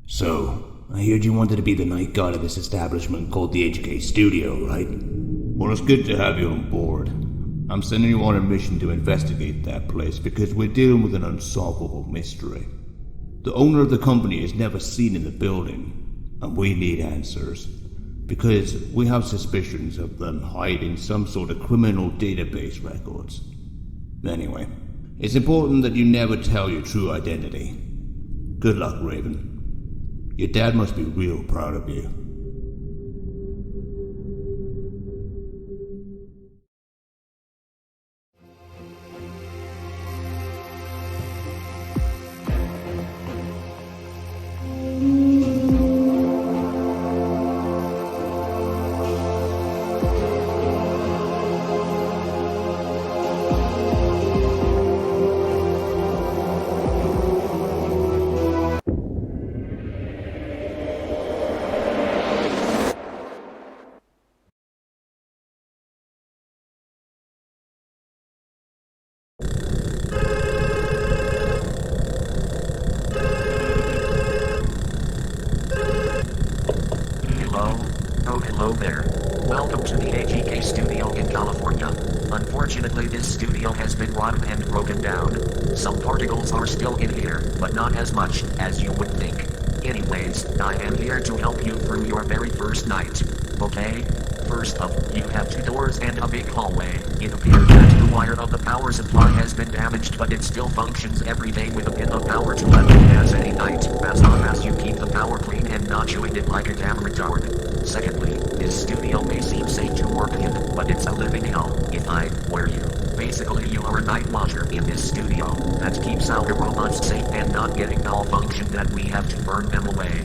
So, I heard you wanted to be the night guard of this establishment called the AGK Studio, right? Well, it's good to have you on board. I'm sending you on a mission to investigate that place because we're dealing with an unsolvable mystery. The owner of the company is never seen in the building, and we need answers. Because we have suspicions of them hiding some sort of criminal database records. Anyway, it's important that you never tell your true identity. Good luck, Raven. Your dad must be real proud of you. Hello there. Welcome to the AGK Studio in California. Unfortunately, this studio has been rotten and broken down. Some particles are still in here, but not as much as you would think. Anyways, I am here to help you through your very first night. Okay? First up, you have two doors and a big hallway. It appears that the wire of the power supply has been damaged, but it still functions every day with a bit of power to let it as any night, as long as you keep the power clean and not chewing it like a damn retard. Secondly, this studio may seem safe to work in, but it's a living hell, if I were you. Basically, you are a night watcher in this studio that keeps our robots safe and not getting malfunctioned that we have to burn them away.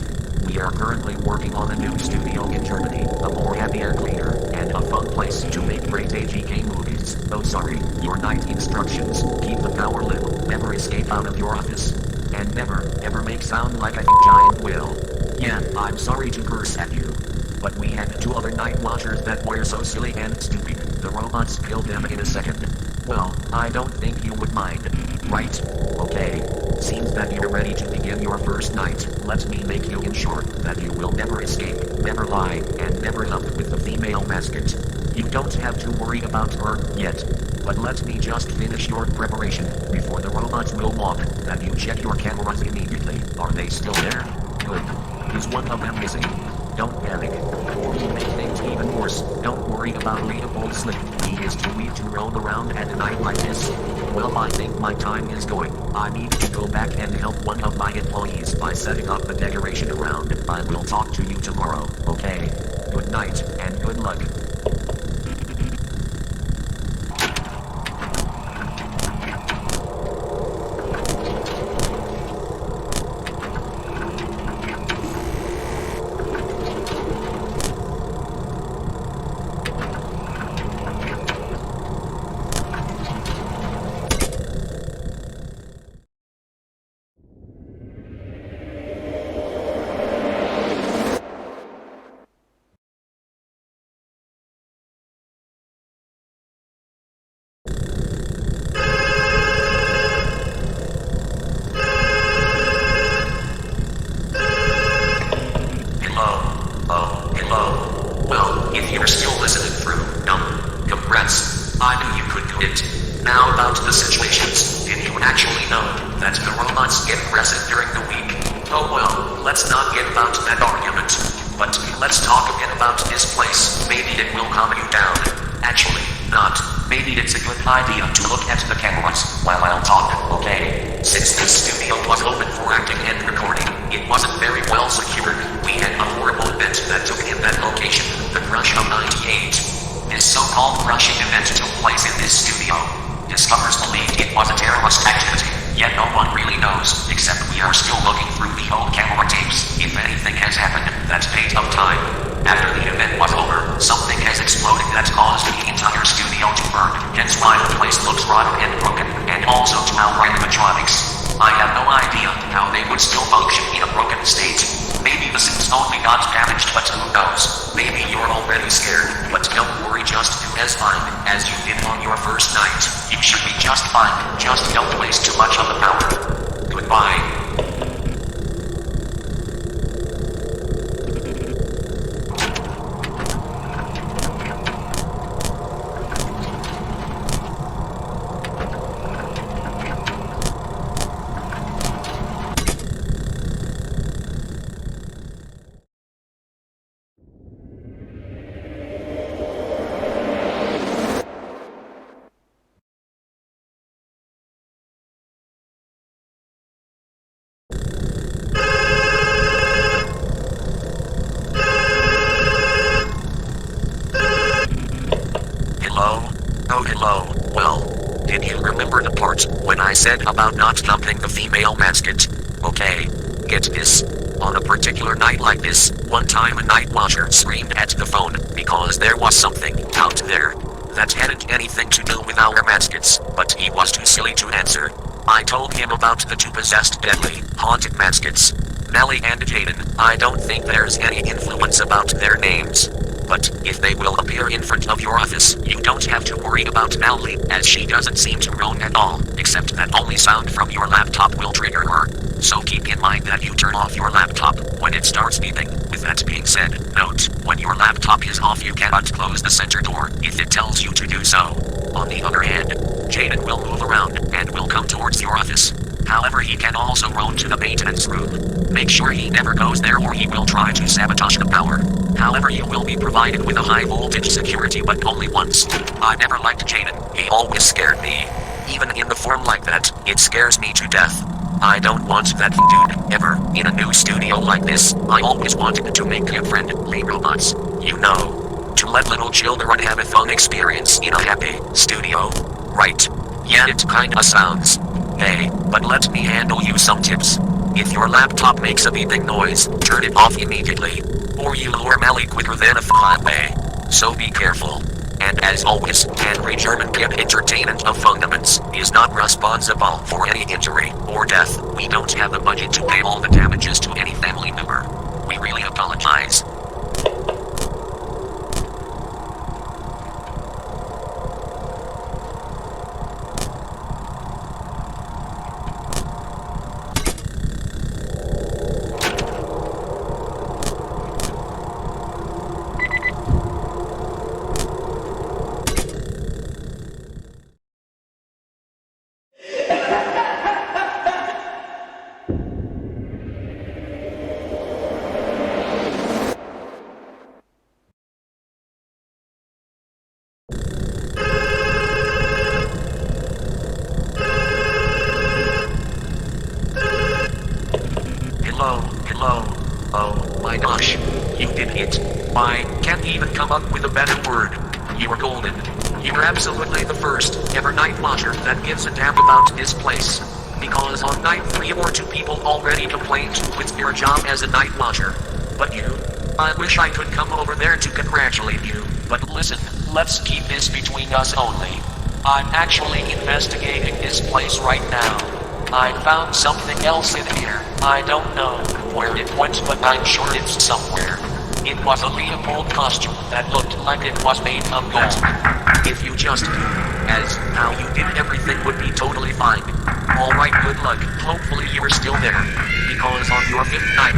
We are currently working on a new studio in Germany, a more happier, cleaner, and a fun place to make great AGK movies. Oh sorry, your night instructions: keep the power lit, never escape out of your office, and never, ever make sound like a giant whale. Yeah, I'm sorry to curse at you. But we had two other night watchers that were so silly and stupid, the robots killed them in a second. Well, I don't think you would mind, right? Okay. Seems that you're ready to begin your first night. Let me make you ensure that you will never escape, never lie, and never hump with the female mascot. You don't have to worry about her yet. But let me just finish your preparation before the robots will walk. That you check your cameras immediately. Are they still there? Good. Is one of them missing? Don't panic. To make things even worse, don't worry about Leopold Slip. He is too weak to roam around at a night like this. Well, I think my time is going. I need to go back and help one of my employees by setting up the decoration around. I will talk to you tomorrow, okay? Good night, and good luck. must get aggressive during the week. Oh well, let's not get about that argument. But let's talk a bit about this place. Maybe it will calm you down. Actually, not. Maybe it's a good idea to look at the cameras while I'll talk, okay? Since this studio was open for acting and recording, it wasn't very well secured. We had a horrible event that took in that location, the Crush of 98. This so-called crushing event took place in this studio. Discoverers believed it was a terrorist activity, yet no one really knows, except we are still looking through the old camera tapes. If anything has happened, that's date of time. After the event was over, something has exploded that caused the entire studio to burn, hence why the place looks rotten and broken, and also to our animatronics. I have no idea how they would still function in a broken state. Maybe the suits only got damaged, but who knows? Maybe you're already scared, but don't worry, just do as fine as you did on your first night. You should be just fine, just don't waste too much of the power. Goodbye. Hello. Well, did you remember the part when I said about not dumping the female mascot? Okay, get this. On a particular night like this, one time a night watcher screamed at the phone because there was something out there that hadn't anything to do with our mascots, but he was too silly to answer. I told him about the two possessed deadly, haunted mascots, Mallie and Jaden. I don't think there's any influence about their names. But if they will appear in front of your office, you don't have to worry about Mallie, as she doesn't seem to roam at all, except that only sound from your laptop will trigger her. So keep in mind that you turn off your laptop when it starts beeping. With that being said, note, when your laptop is off you cannot close the center door if it tells you to do so. On the other hand, Jaden will move around and will come towards your office. However, he can also roam to the maintenance room. Make sure he never goes there or he will try to sabotage the power. However, you will be provided with a high voltage security, but only once. I never liked Jaden. He always scared me. Even in the form like that, it scares me to death. I don't want that dude, ever, in a new studio like this. I always wanted to make kid-friendly robots. You know, to let little children have a fun experience in a happy studio. Right? Yeah, it kinda sounds. Hey, but let me handle you some tips. If your laptop makes a beeping noise, turn it off immediately. Or you lure Mallie quicker than a flyaway. So be careful. And as always, Henry German Kid Entertainment of Fundaments is not responsible for any injury or death. We don't have the budget to pay all the damages to any family member. We really apologize. Hello. Oh my gosh. You did it. I can't even come up with a better word. You are golden. You're absolutely the first ever night watcher that gives a damn about this place. Because on night 3 or 2 people already complained to quit your job as a night watcher. But you, I wish I could come over there to congratulate you, but listen, let's keep this between us only. I'm actually investigating this place right now. I found something else in here. I don't know where it went, but I'm sure it's somewhere. It was a Leopold costume that looked like it was made of gold. If you just do as how you did, everything would be totally fine. Alright, good luck. Hopefully you're still there. Because on your 5th night,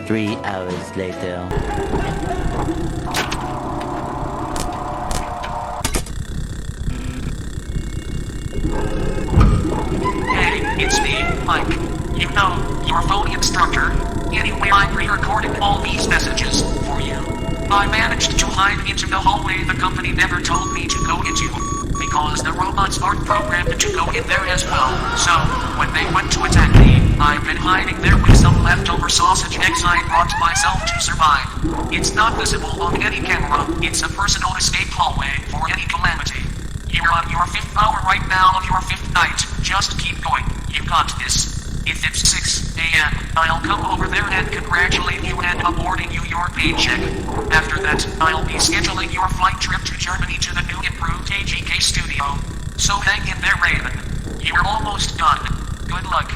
Three hours later. Hey, it's me, Mike. You know, your phone instructor. Anyway, I pre-recorded all these messages for you. I managed to hide into the hallway the company never told me to go into. Because the robots aren't programmed to go in there as well. So, when they went to attack me, I've been hiding there with some leftover sausage eggs I brought myself to survive. It's not visible on any camera. It's a personal escape hallway for any calamity. You're on your 5th hour right now of your 5th night. Just keep going. You got this. If it's 6 a.m., I'll come over there and congratulate you and awarding you your paycheck. After that, I'll be scheduling your flight trip to Germany to the new improved AGK Studio. So hang in there, Raven. You're almost done. Good luck.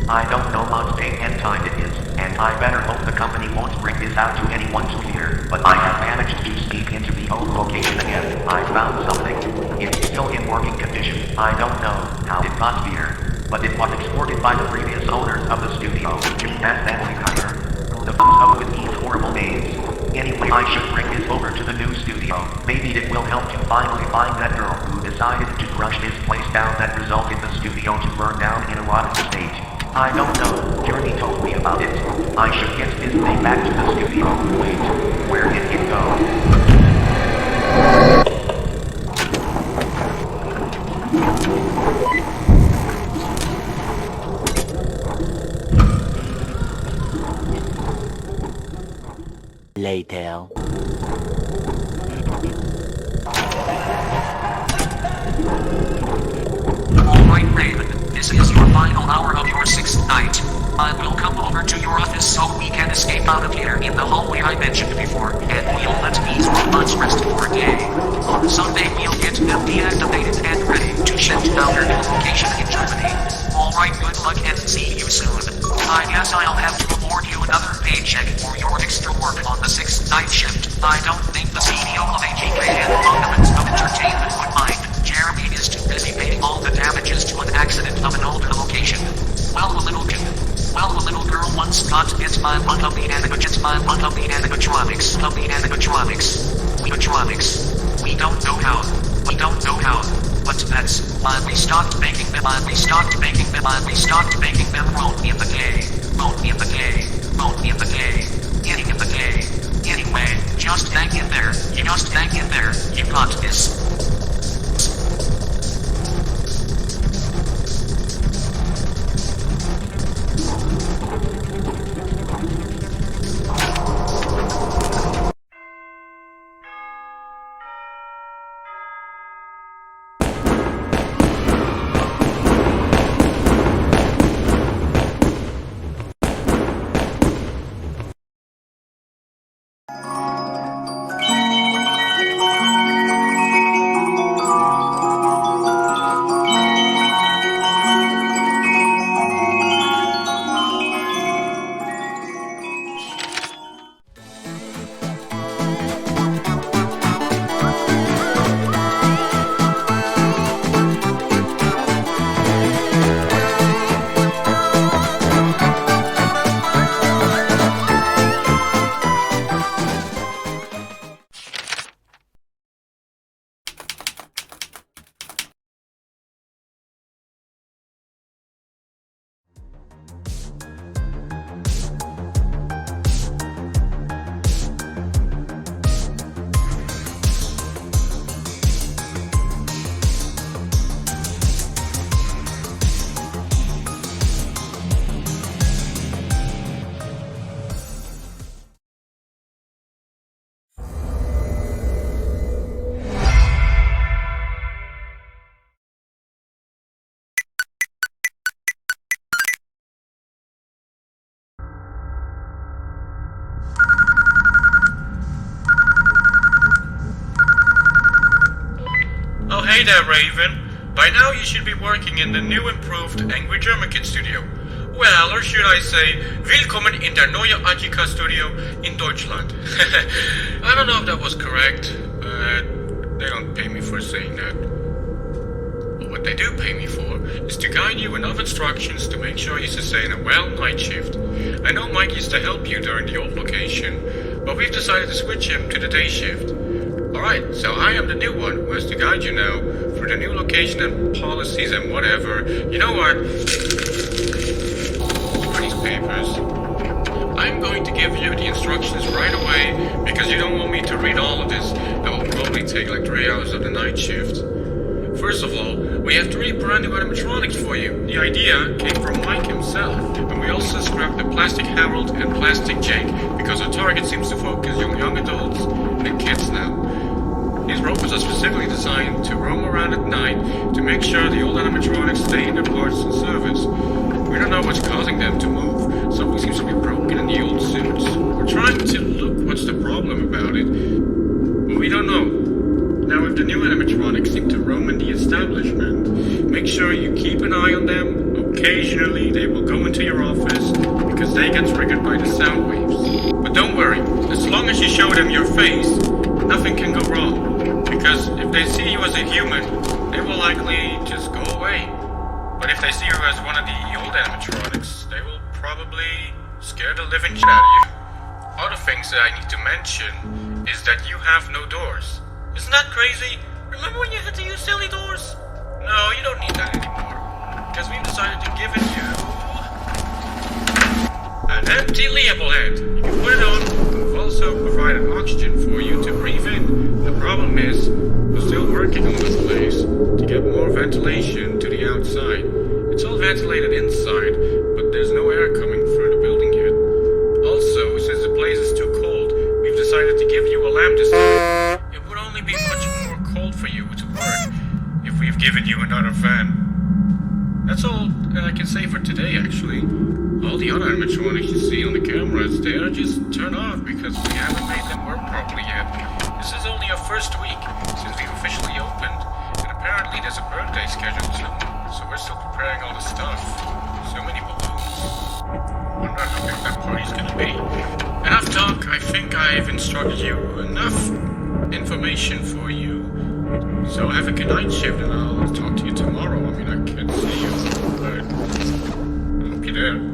I don't know what day and time it is, and I better hope the company won't bring this out to anyone to hear, but I have managed to sneak into the old location again. I found something. It's still in working condition. I don't know how it got here, but it was exported by the previous owners of the studio, and then we cut her. The comes up with these horrible names. Anyway, I should bring this over to the new studio. Maybe it will help to finally find that girl who decided to crush this place down that resulted the studio to burn down in a rotten state. I don't know, Journey told me about it. I should get this thing back to the studio. Wait, where did it go? Later. Alright, Raven. This is your final hour of your 6th night. I will come over to your office so we can escape out of here in the hallway I mentioned before, and we'll let these robots rest for a day. On Sunday we'll get them deactivated and ready to shift to our new location in Germany. Alright, good luck and see you soon. I guess I'll have to award you another paycheck for your extra work on the 6th night shift. I don't think the CEO of AGK and Fundaments of Entertainment would mind. Jeremy is too busy paying all the damages to an accident of an older location. Well, the little girl once got hit by one of the animatronics. We don't know how. But that's why we stopped making them. Won't in the day. Anyway, just hang in there. You got this. Hey there, Raven. By now you should be working in the new improved AGK Studio. Well, or should I say, Willkommen in der neue AGK Studio in Deutschland. I don't know if that was correct, but they don't pay me for saying that. But what they do pay me for is to guide you enough instructions to make sure you sustain a well night shift. I know Mike used to help you during the old location, but we've decided to switch him to the day shift. Alright, so I am the new one who has to guide you now through the new location and policies and whatever. You know what? These papers. I'm going to give you the instructions right away because you don't want me to read all of this. That will probably take like 3 hours of the night shift. First of all, we have 3 brand new animatronics for you. The idea came from Mike himself, and we also scrapped the Plastic Harold and Plastic Jake because our target seems to focus on young adults and kids now. These robots are specifically designed to roam around at night to make sure the old animatronics stay in their parts and service. We don't know what's causing them to move. Something seems to be broken in the old suits. We're trying to look what's the problem about it, but we don't know. Now, if the new animatronics seem to roam in the establishment, make sure you keep an eye on them. Occasionally, they will go into your office because they get triggered by the sound waves. But don't worry, as long as you show them your face, nothing can go wrong. Because if they see you as a human, they will likely just go away. But if they see you as one of the old animatronics, they will probably scare the living shit out of you. Other things that I need to mention is that you have no doors. Isn't that crazy? Remember when you had to use silly doors? No, you don't need that anymore. Because we've decided to give it you an empty label head. You can put it on. We've also provided oxygen for you to breathe in. The problem is, we're still working on this place to get more ventilation to the outside. It's all ventilated inside, but there's no air coming through the building yet. Also, since the place is too cold, we've decided to give you a lamp this time. It would only be much more cold for you to work if we've given you another fan. That's all that I can say for today, actually. All the other animatronics you see on the cameras, they are just turned off because we haven't made them work properly yet. This is only our first week since we've officially opened, and apparently there's a birthday scheduled soon, so we're still preparing all the stuff. So many balloons. Wonder how big that party's gonna be. Enough talk, I think I've instructed you enough information for you. So have a good night shift and I'll talk to you tomorrow. I mean, I can't see you, but I hope you're there.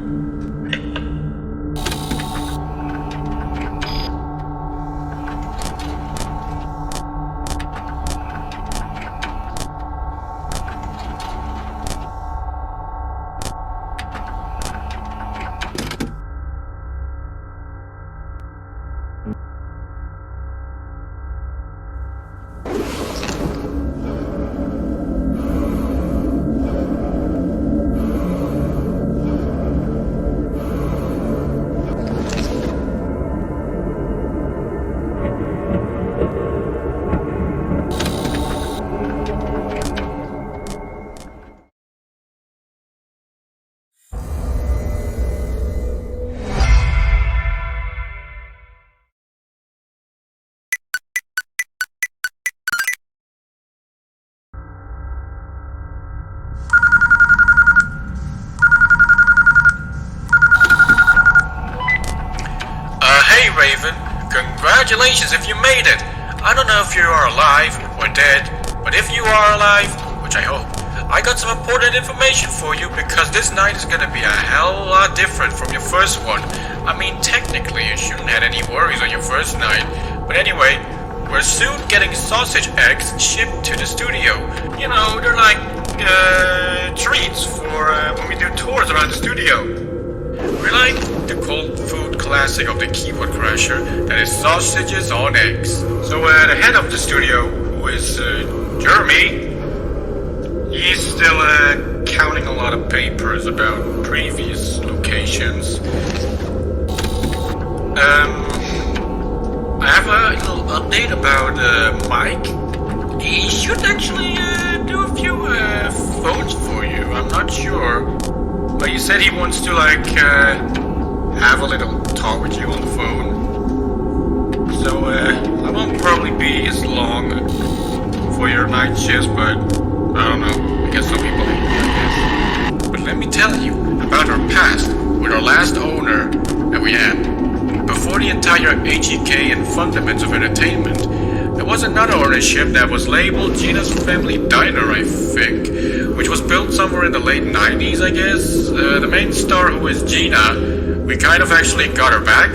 Hey Raven, congratulations if you made it. I don't know if you are alive or dead, but if you are alive, which I hope, I got some important information for you because this night is gonna be a hell of a lot different from your first one. I mean, technically you shouldn't have any worries on your first night, but anyway, we're soon getting sausage eggs shipped to the studio. You know, they're like treats for when we do tours around the studio. We're like the cold food classic of the keyboard crasher, that is sausages on eggs. So the head of the studio, who is Jeremy, he's still counting a lot of papers about previous locations. I have a little update about Mike. He should actually do a few phones for you, I'm not sure. But he said he wants to have a little talk with you on the phone. So I won't probably be as long for your night shifts, but I don't know. I guess some people hate me, I guess. But let me tell you about our past with our last owner that we had. Before the entire AGK and Fundaments of Entertainment, there was another ownership that was labeled Gina's Family Diner, I think, which was built somewhere in the late 90s, I guess. The main star, who is Gina, we kind of actually got her back,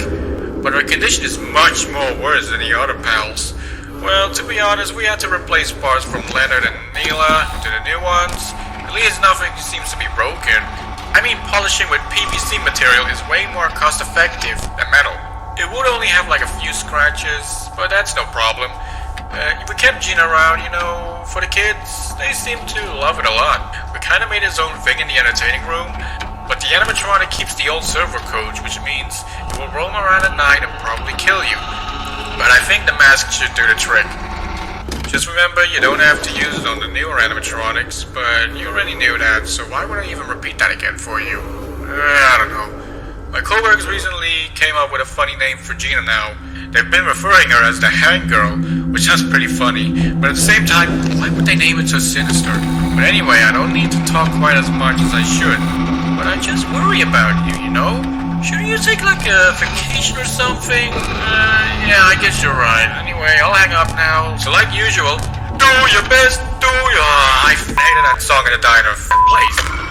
but her condition is much more worse than the other pals. Well, to be honest, we had to replace parts from Leonard and Neela to the new ones. At least nothing seems to be broken. I mean, polishing with PVC material is way more cost effective than metal. It would only have like a few scratches, but that's no problem. We kept Gina around, you know, for the kids. They seem to love it a lot. We kind of made his own thing in the entertaining room, but the animatronic keeps the old server codes, which means it will roam around at night and probably kill you. But I think the mask should do the trick. Just remember, you don't have to use it on the newer animatronics, but you already knew that, so why would I even repeat that again for you? I don't know. My coworkers recently came up with a funny name for Gina now. They've been referring her as the Hang Girl, which sounds pretty funny, but at the same time, why would they name it so sinister? But anyway, I don't need to talk quite as much as I should, but I just worry about you, you know? Shouldn't you take like a vacation or something? Yeah, I guess you're right. Anyway, I'll hang up now. So like usual, do your best, do your... I hated that song in the diner. Please.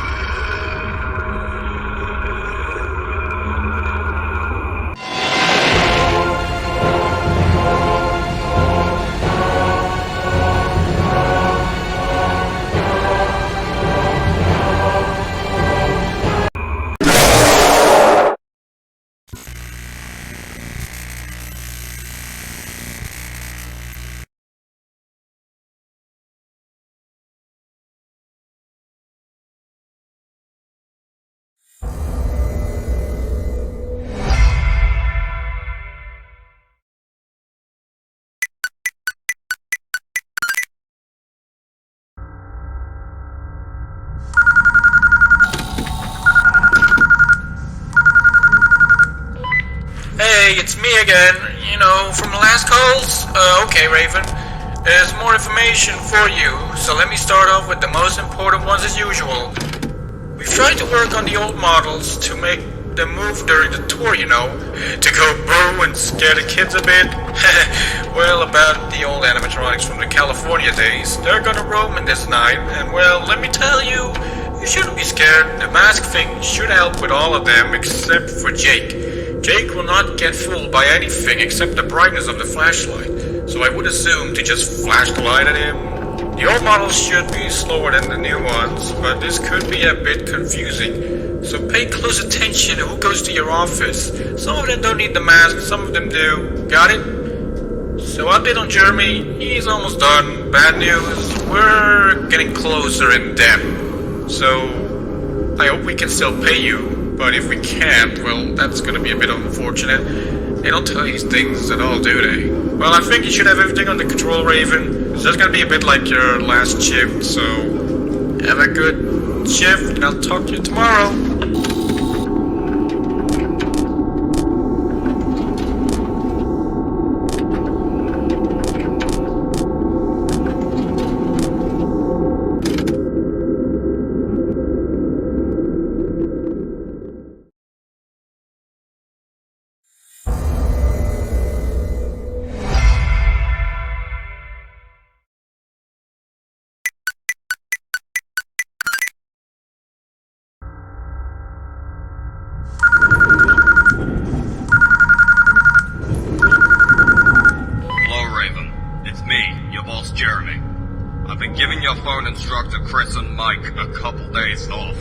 Hey, it's me again, you know, from the last calls? Okay, Raven. There's more information for you, so let me start off with the most important ones as usual. We've tried to work on the old models to make them move during the tour, you know, to go boo and scare the kids a bit. Well, about the old animatronics from the California days, they're gonna roam in this night, and well, let me tell you, you shouldn't be scared. The mask thing should help with all of them except for Jake. Jake will not get fooled by anything except the brightness of the flashlight, so I would assume to just flash the light at him. The old models should be slower than the new ones, but this could be a bit confusing, so pay close attention to who goes to your office. Some of them don't need the mask, some of them do. Got it? So update on Jeremy, he's almost done. Bad news, we're getting closer in depth, so I hope we can still pay you. But if we can't, well, that's gonna be a bit unfortunate. They don't tell you these things at all, do they? Well, I think you should have everything under control, Raven. It's just gonna be a bit like your last shift, so... have a good shift, and I'll talk to you tomorrow. Jeremy. I've been giving your phone instructor Chris and Mike a couple days off,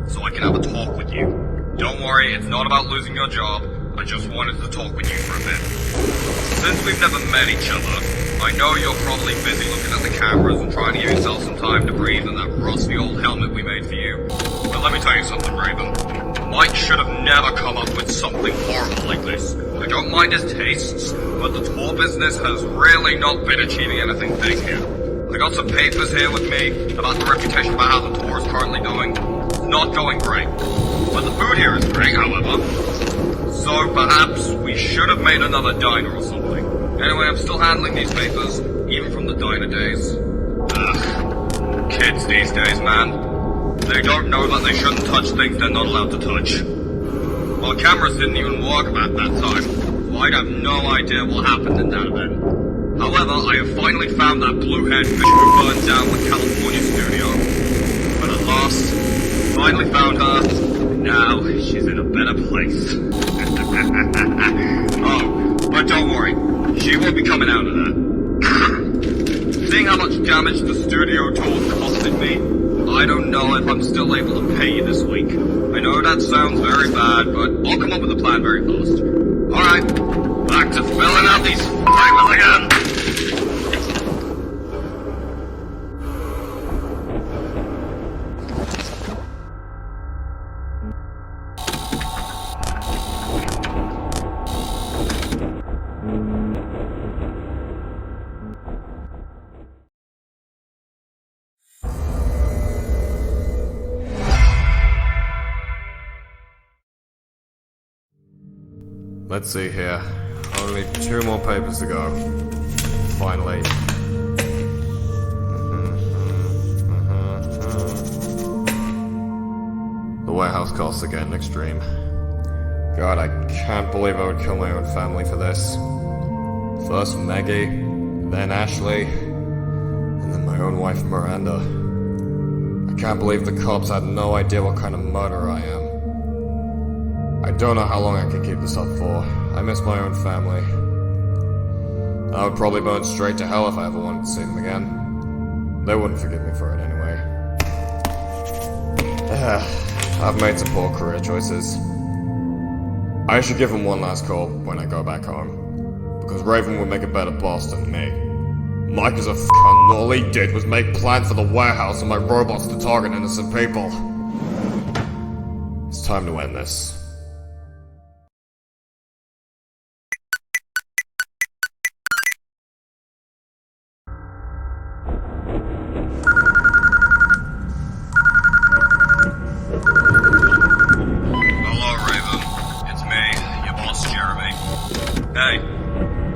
so I can have a talk with you. Don't worry, it's not about losing your job, I just wanted to talk with you for a bit. Since we've never met each other, I know you're probably busy looking at the cameras and trying to give yourself some time to breathe in that rusty old helmet we made for you. But let me tell you something, Raven. Mike should have never come up with something horrible like this. I don't mind his tastes, but the tour business has really not been achieving anything big here. I got some papers here with me about the reputation about how the tour is currently going. It's not going great. But the food here is great, however. So perhaps we should have made another diner or something. Anyway, I'm still handling these papers. even from the diner days. Ugh. Kids these days, man. They don't know that they shouldn't touch things they're not allowed to touch. Well, cameras didn't even work at that time, so I'd have no idea what happened in that event. However, I have finally found that blue-haired fish who burned down the California studio. But at last, finally found her. Now, she's in a better place. Oh, but don't worry. She won't be coming out of there. Seeing how much damage the studio tool costed me, I don't know if I'm still able to pay you this week. I know that sounds very bad, but I'll come up with a plan very fast. Alright, back to filling out these papers again. Let's see here. Only 2 more papers to go. Finally. The warehouse costs are getting extreme. God, I can't believe I would kill my own family for this. First Maggie, then Ashley, and then my own wife Miranda. I can't believe the cops had no idea what kind of murderer I am. I don't know how long I can keep this up for. I miss my own family. I would probably burn straight to hell if I ever wanted to see them again. They wouldn't forgive me for it anyway. I've made some poor career choices. I should give him one last call when I go back home. Because Raven would make a better boss than me. Mike is a f***ing. All he did was make plans for the warehouse and my robots to target innocent people. It's time to end this.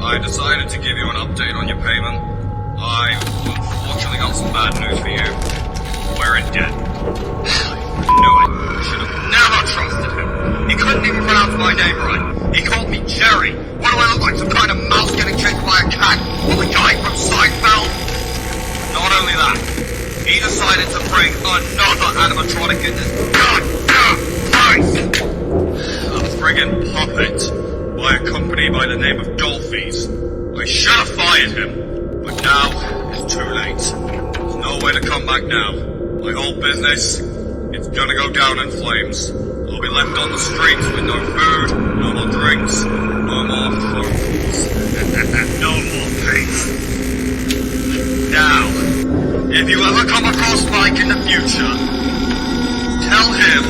I decided to give you an update on your payment. I unfortunately got some bad news for you. We're in debt. I knew it. I should have never trusted him. He couldn't even pronounce my name right. He called me Jerry. What do I look like, some kind of mouse getting chased by a cat? Or the guy from Seinfeld? Not only that, he decided to bring another animatronic in this goddamn place! A friggin' puppet. By a company by the name of Dolphies. I should have fired him, but now it's too late. There's no way to come back now. My whole business, it's gonna go down in flames. I'll be left on the streets with no food, no more drinks, no more phone calls, no more peace. Now, if you ever come across Mike in the future, tell him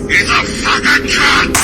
he's a fucking cunt!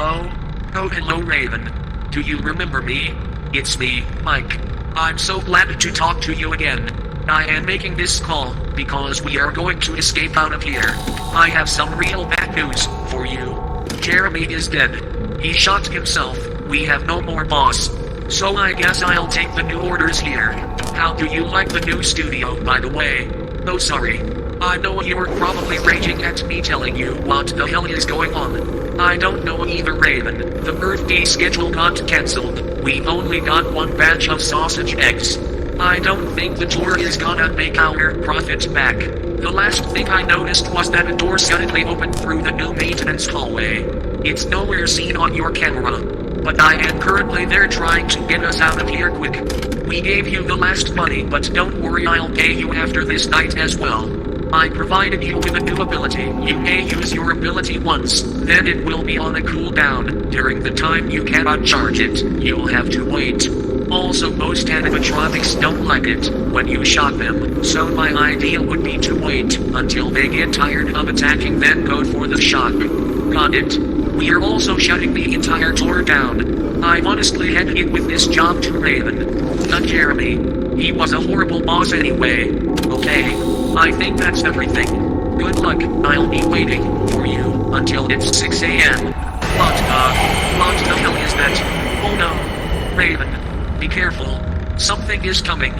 Hello? Oh, hello, Raven. Do you remember me? It's me, Mike. I'm so glad to talk to you again. I am making this call because we are going to escape out of here. I have some real bad news for you. Jeremy is dead. He shot himself. We have no more boss. So I guess I'll take the new orders here. How do you like the new studio, by the way? Oh, sorry. I know you're probably raging at me telling you what the hell is going on. I don't know either, Raven. The birthday schedule got cancelled. We've only got one batch of sausage eggs. I don't think the tour is gonna make our profit back. The last thing I noticed was that a door suddenly opened through the new maintenance hallway. It's nowhere seen on your camera. But I am currently there trying to get us out of here quick. We gave you the last money, but don't worry, I'll pay you after this night as well. I provided you with a new ability. You may use your ability once, then it will be on a cooldown. During the time you cannot charge it, you'll have to wait. Also, most animatronics don't like it when you shock them, so my idea would be to wait until they get tired of attacking, then go for the shock. Got it. We are also shutting the entire tour down. I've honestly had it with this job to Raven. Not Jeremy. He was a horrible boss anyway. Okay. I think that's everything. Good luck. I'll be waiting for you until it's 6 a.m. What the hell is that? Oh no. Raven, be careful. Something is coming.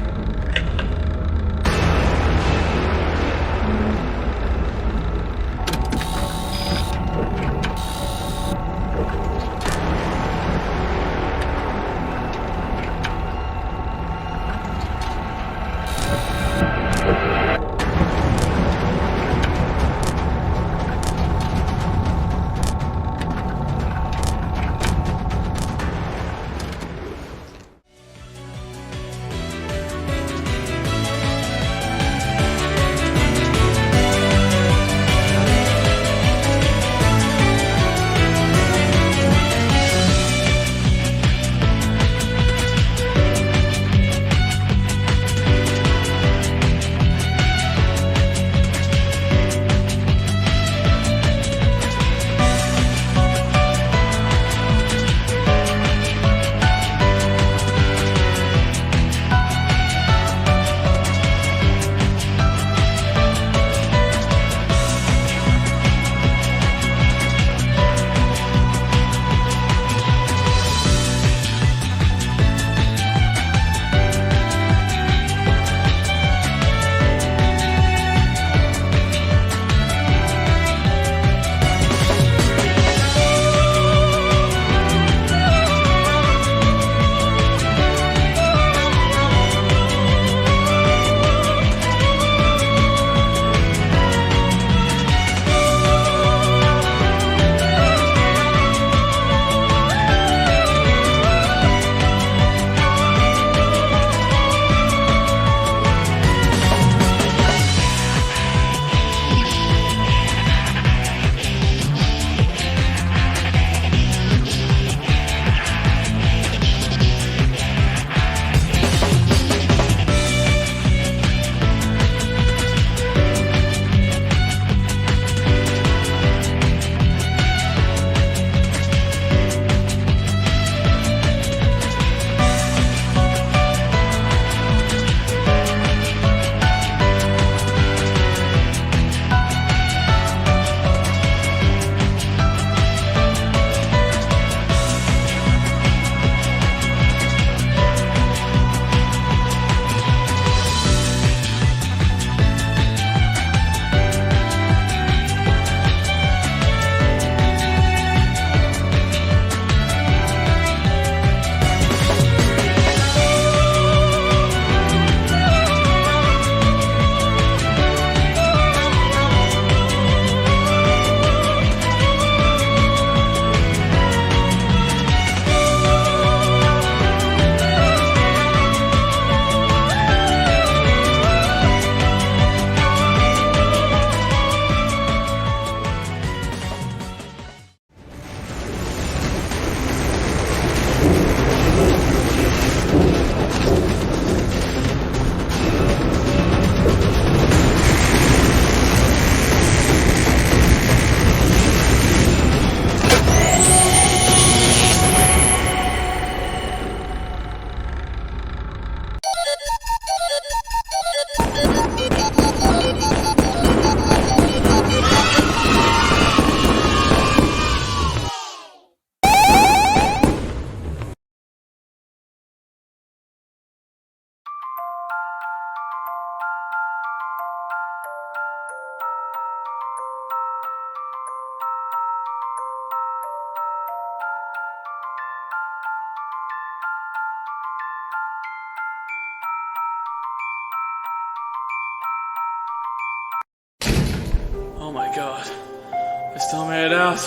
Still made it out.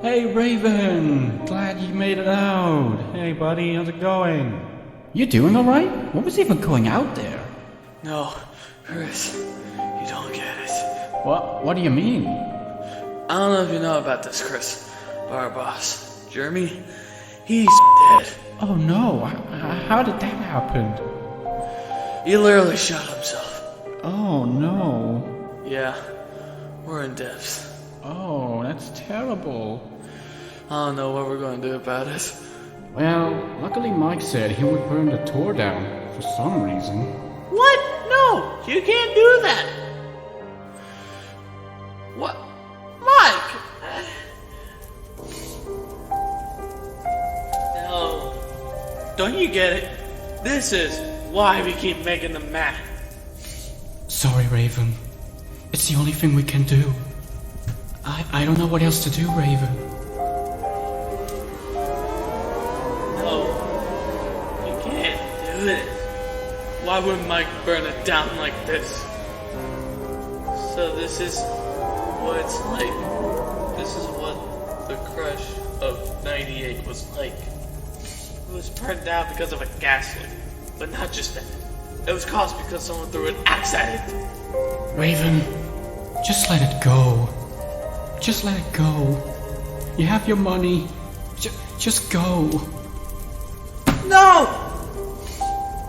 Hey Raven! Glad you made it out. Hey buddy, how's it going? You doing alright? What was even going out there? No, Chris, you don't get it. What do you mean? I don't know if you know about this, Chris, but our boss, Jeremy, he's dead. Oh no, how did that happen? He literally shot himself. Oh no. Yeah, we're in depths. Oh, that's terrible. I don't know what we're going to do about it. Well, luckily Mike said he would burn the tour down for some reason. What? No, you can't do that. What? Mike! No. Don't you get it? This is why we keep making them mad. Sorry, Raven. It's the only thing we can do. I don't know what else to do, Raven. No. You can't do this. Why would Mike burn it down like this? So this is what it's like. This is what the crush of 98 was like. It was burned down because of a gas leak. But not just that. It was caused because someone threw an axe at it. Raven, just let it go. Just let it go. You have your money. Just go. No!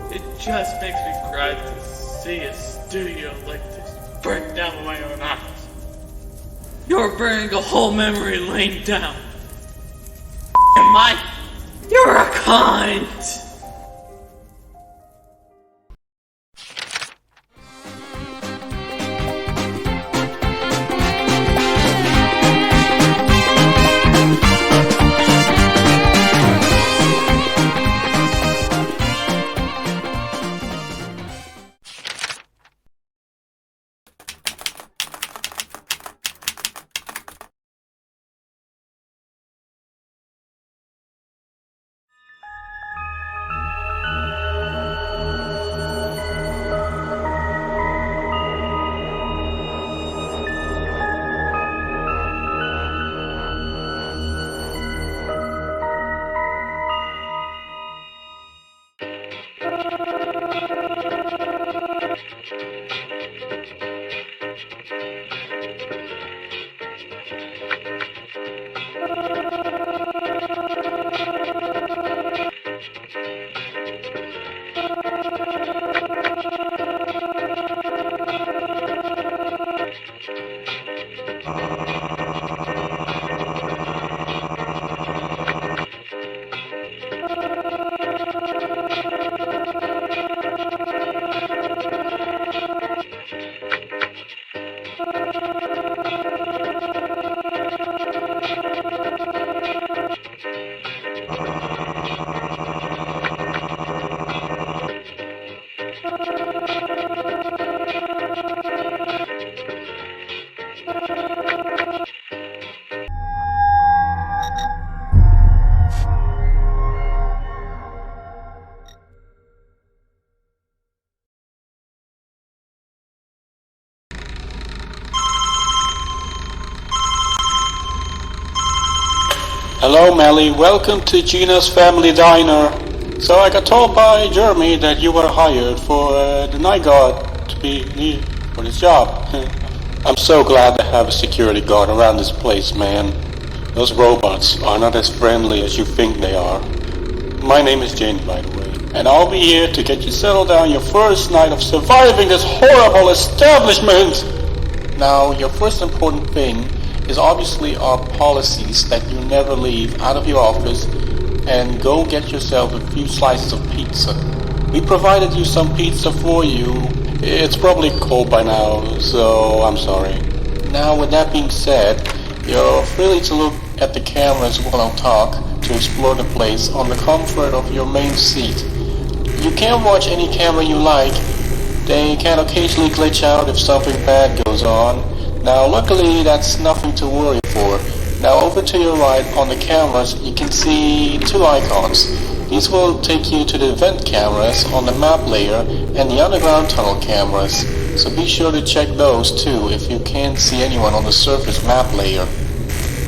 It just makes me cry to see a studio like this burnt down with my own eyes. You're burning a whole memory lane down. Mike, you're a cunt! Hello Mallie, welcome to Gina's Family Diner. So I got told by Jeremy that you were hired for the night guard to be needed for this job. I'm so glad to have a security guard around this place, man. Those robots are not as friendly as you think they are. My name is Jane, by the way, and I'll be here to get you settled down your first night of surviving this horrible establishment. Now, your first important thing is obviously our policies that you never leave out of your office and go get yourself a few slices of pizza. We provided you some pizza for you. It's probably cold by now, so I'm sorry. Now, with that being said, you're free to look at the cameras while I talk to explore the place on the comfort of your main seat. You can watch any camera you like. They can occasionally glitch out if something bad goes on. Now luckily that's nothing to worry for. Now over to your right on the cameras you can see two icons. These will take you to the vent cameras on the map layer and the underground tunnel cameras. so be sure to check those too if you can't see anyone on the surface map layer.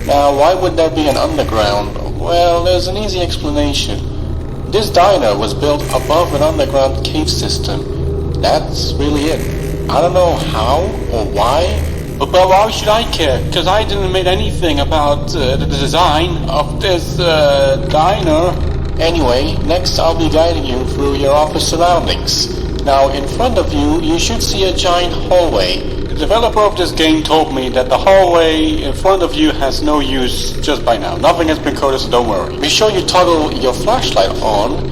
Now, why would there be an underground? Well, there's an easy explanation. This diner was built above an underground cave system. That's really it. I don't know how or why, but why should I care? Because I didn't make anything about the design of this diner. Anyway, next I'll be guiding you through your office surroundings. Now, in front of you, you should see a giant hallway. The developer of this game told me that the hallway in front of you has no use just by now. Nothing has been coded, so don't worry. Be sure you toggle your flashlight on.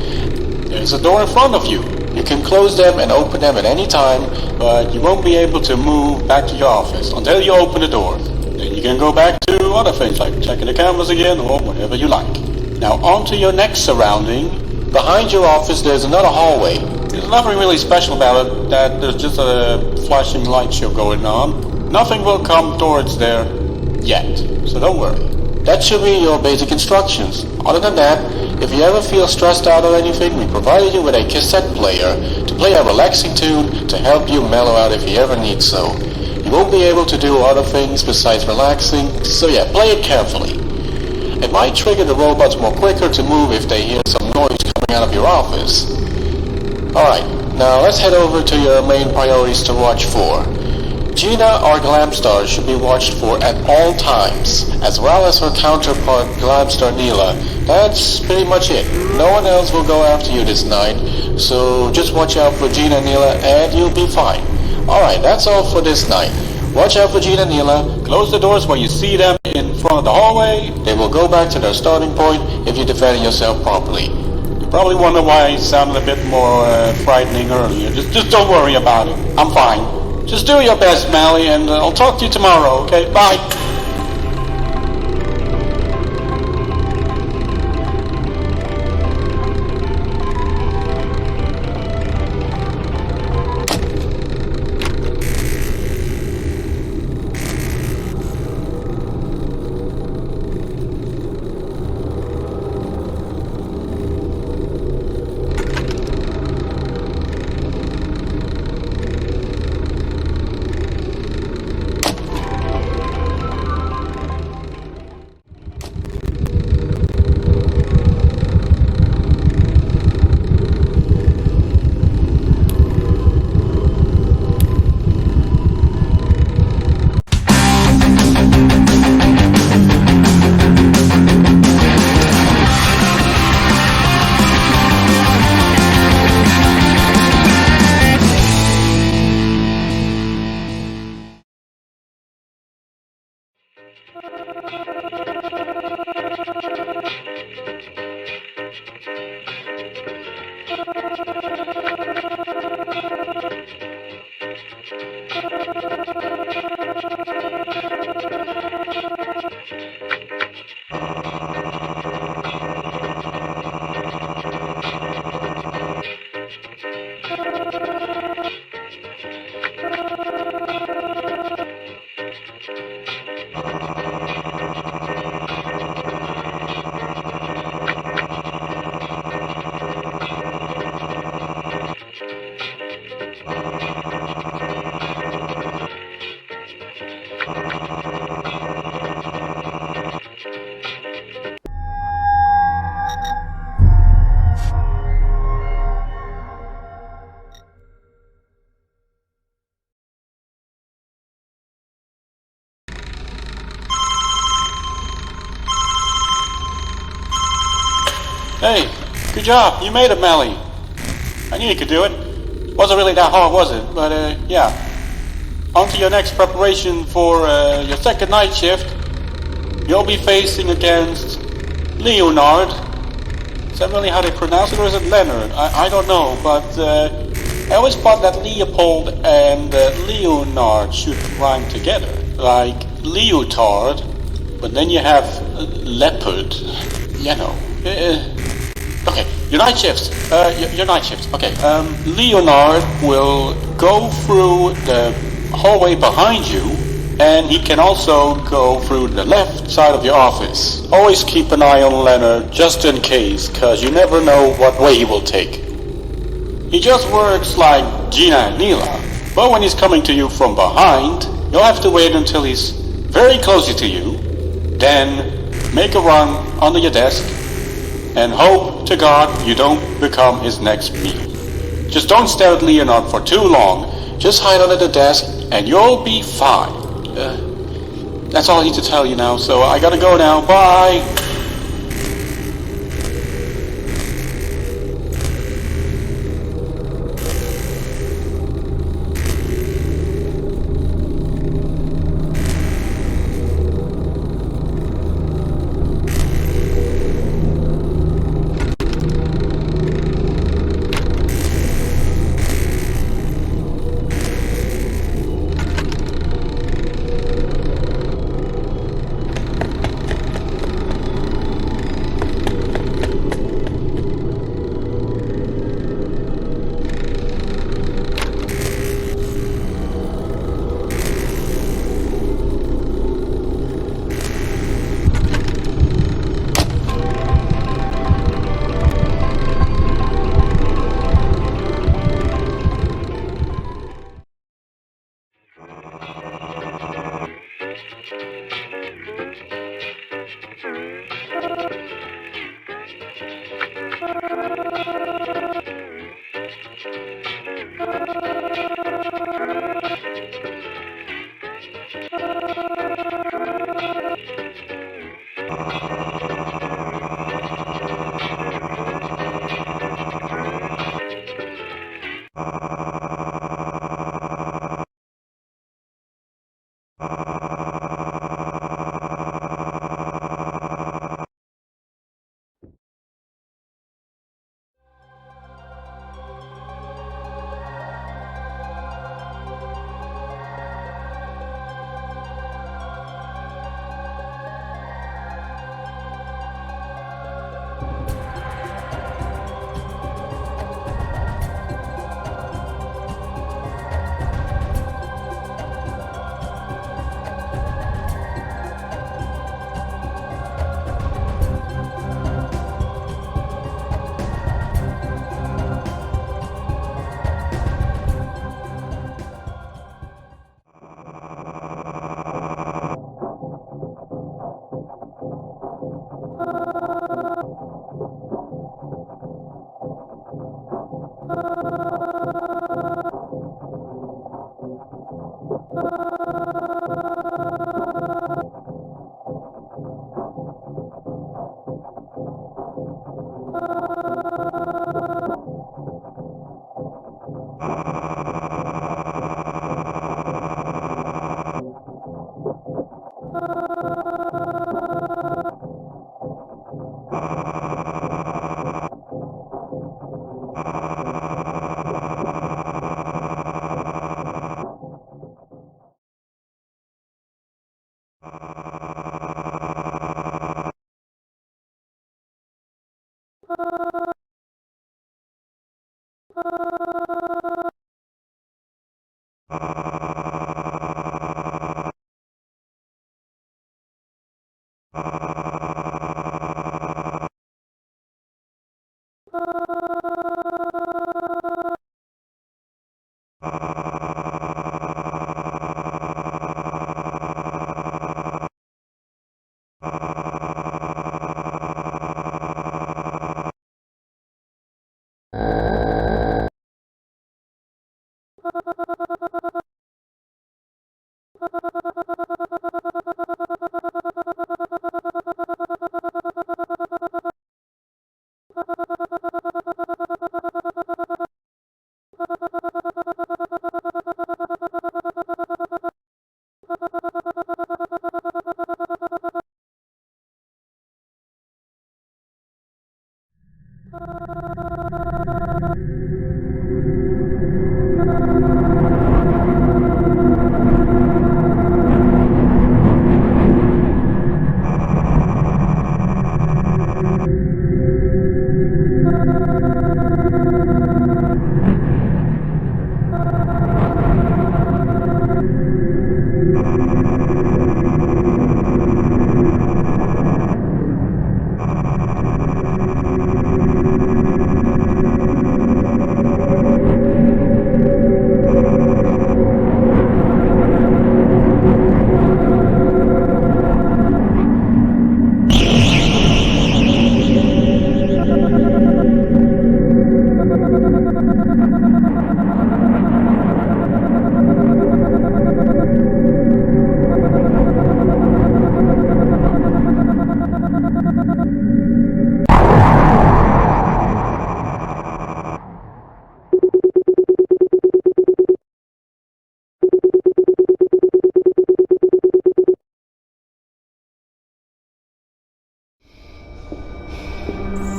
There's a door in front of you. You can close them and open them at any time, but you won't be able to move back to your office until you open the door. Then you can go back to other things like checking the cameras again or whatever you like. Now on to your next surrounding. Behind your office there's another hallway. There's nothing really special about it, that there's just a flashing light show going on. Nothing will come towards there yet, so don't worry. That should be your basic instructions. Other than that, if you ever feel stressed out or anything, we provided you with a cassette player to play a relaxing tune to help you mellow out if you ever need so. You won't be able to do other things besides relaxing, so yeah, play it carefully. It might trigger the robots more quicker to move if they hear some noise coming out of your office. Alright, now let's head over to your main priorities to watch for. Gina, our Glamstar, should be watched for at all times, as well as her counterpart, Glamstar Neela. That's pretty much it. No one else will go after you this night, so just watch out for Gina and Neela and you'll be fine. Alright, that's all for this night. Watch out for Gina and Neela. Close the doors when you see them in front of the hallway. They will go back to their starting point if you defend yourself properly. You probably wonder why I sounded a bit more frightening earlier. Just don't worry about it. I'm fine. Just do your best, Mallie, and I'll talk to you tomorrow, okay? Bye! Hey, good job. You made it, Mallie. I knew you could do it. Wasn't really that hard, was it? But, yeah. On to your next preparation for your second night shift. You'll be facing against Leonard. Is that really how they pronounce it, or is it Leonard? I don't know, but I always thought that Leopold and Leonard should rhyme together. Like leotard, but then you have leopard, you know. Okay, your night shifts. Your night shifts. Okay, Leonard will go through the hallway behind you, and he can also go through the left side of your office. Always keep an eye on Leonard, just in case, cause you never know what way he will take. He just works like Gina and Neela, But when he's coming to you from behind, you'll have to wait until he's very close to you, then make a run under your desk, and hope to God you don't become his next meal. Just don't stare at Leonard for too long. Just hide under the desk and you'll be fine. That's all I need to tell you now, so I gotta go now. Bye!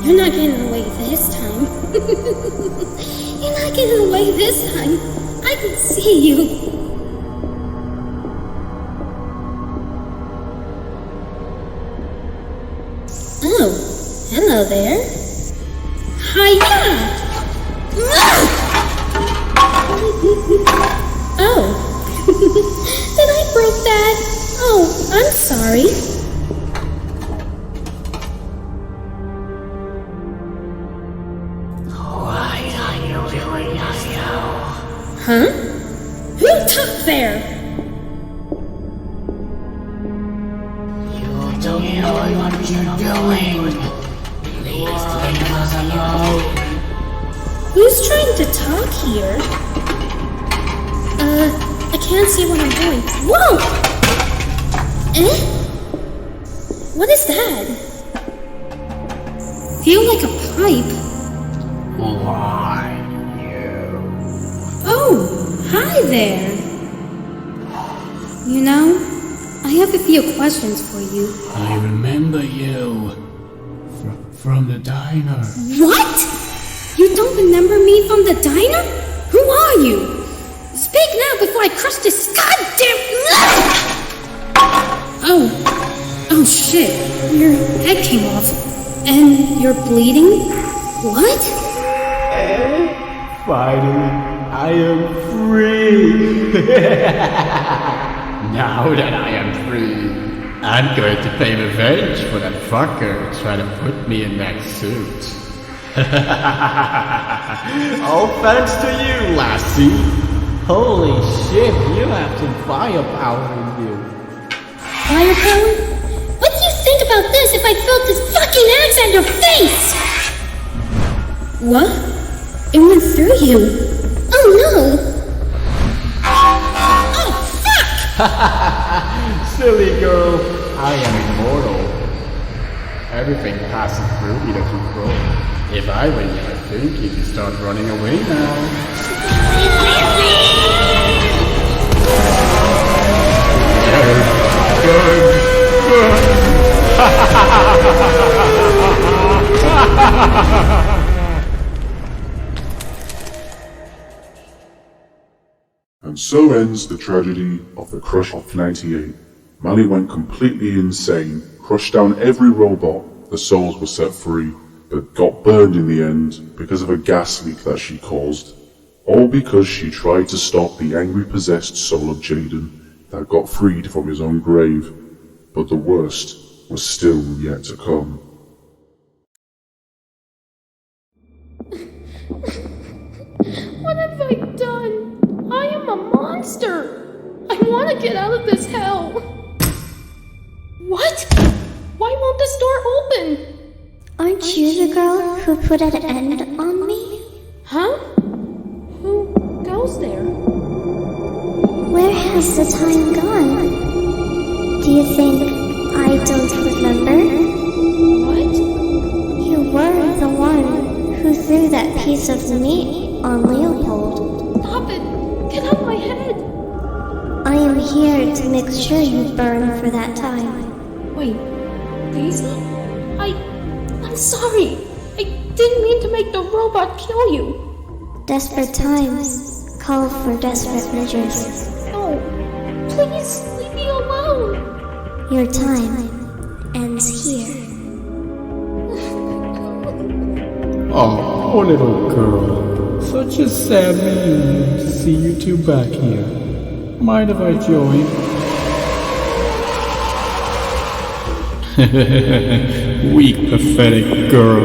You're not getting away this time. You're not getting away this time. I can see you. Oh, hello there. Hiya! Oh, did I break that? Oh, I'm sorry. What are you doing, Yasuo? Huh? Who took there? You don't know what you're doing. Please leave us alone. Who's trying to talk here? I can't see what I'm doing. Whoa! Eh? What is that? Feel like a pipe. Why you? Oh, hi there. You know, I have a few questions for you. I remember you. From the diner. What? You don't remember me from the diner? Who are you? Speak now before I crush this goddamn... Oh shit. Your head came off. And you're bleeding? What? Finally, I am free. Now that I am free, I'm going to pay revenge for that fucker trying to put me in that suit. All thanks to you, lassie. Holy shit, you have some firepower in you. Firepower? What do you think about this if I felt this fucking axe at your face? What? It went through you. Oh no! Oh fuck! Silly girl, I am immortal. Everything passes through me that you grow. If I were you, I think you could start running away now. And so ends the tragedy of the Crush of 98. Mallie went completely insane, crushed down every robot, the souls were set free, but got burned in the end because of a gas leak that she caused. All because she tried to stop the angry possessed soul of Jaden that got freed from his own grave. But the worst was still yet to come. What have I done? I am a monster! I want to get out of this hell! What? Why won't this door open? Aren't you the girl who put an end on me? Huh? Who goes there? Where has the time gone? Do you think I don't remember? What? You were the one who threw that piece of meat on Leopold. Stop it! Get out of my head! I am here to make sure you burn for that time. Wait, Daisy? I'm sorry! I didn't mean to make the robot kill you! Desperate times call for desperate measures. No, please leave me alone! Your time ends here. Oh, poor little girl. Such a sad reunion to see you two back here. Mind if I join? Weak, pathetic girl.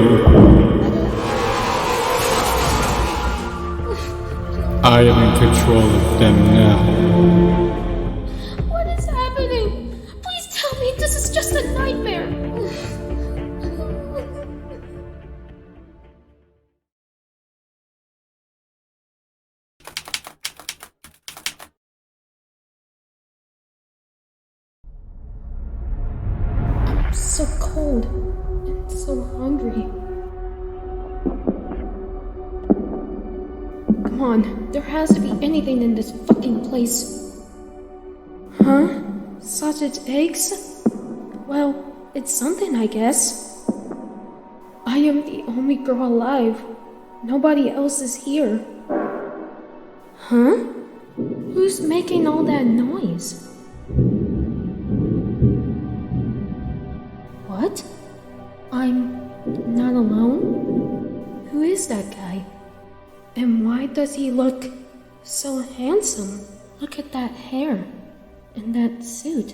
I am in control of them now. What is happening? Please tell me this is just a nightmare! I'm so cold and so hungry. Come on, there has to be anything in this fucking place. Huh? Sausage eggs? Well, it's something, I guess. I am the only girl alive. Nobody else is here. Huh? Who's making all that noise? What? I'm not alone? Who is that guy? And why does he look so handsome? Look at that hair and that suit.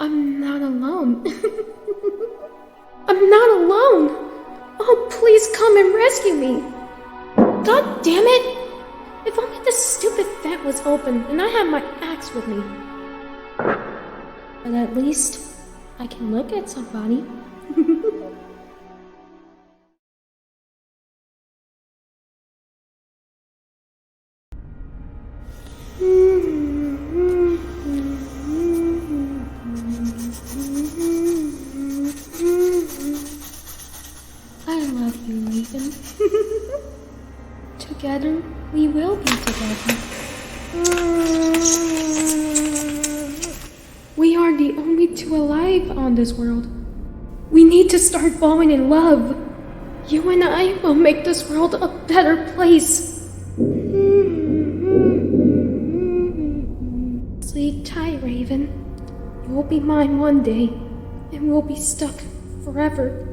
I'm not alone. I'm not alone! Oh, please come and rescue me! God damn it! If only the stupid vent was open and I had my axe with me. But at least I can look at somebody. I love you, Nathan. Together, we will be together. We are the only two alive on this world. We need to start falling in love. You and I will make this world a better place. Sleep tight, Raven. You will be mine one day, and we'll be stuck forever.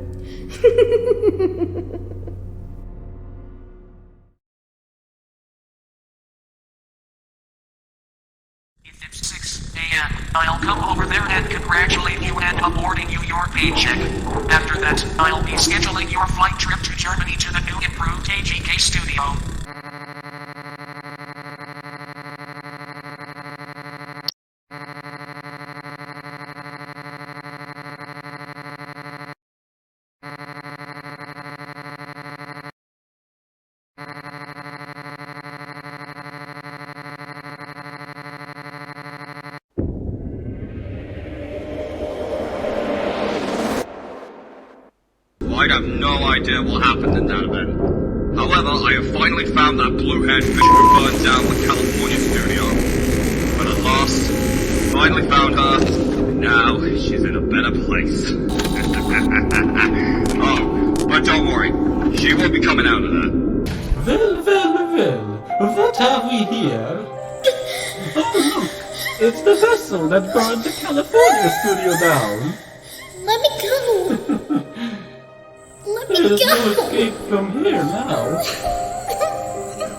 If it's 6 a.m., I'll come over there and congratulate you and awarding you your paycheck. After that, I'll be scheduling your flight trip to Germany to the new improved AGK Studio. I have no idea what happened in that event. However, I have finally found that blue-haired fish who burned down the California studio. But at last, finally found her, and now she's in a better place. Oh, but don't worry, she won't be coming out of there. Well, what have we here? Oh, look, it's the vessel that burned the California studio down. Let me go! Let me There's no go! escape from here now.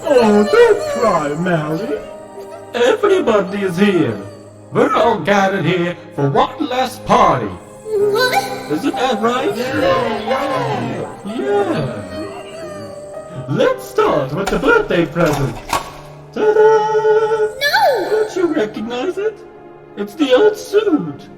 Oh, don't cry, Mallie. Everybody is here. We're all gathered here for one last party. What? Isn't that right? Yeah. Let's start with the birthday present. Ta-da! No! Don't you recognize it? It's the old suit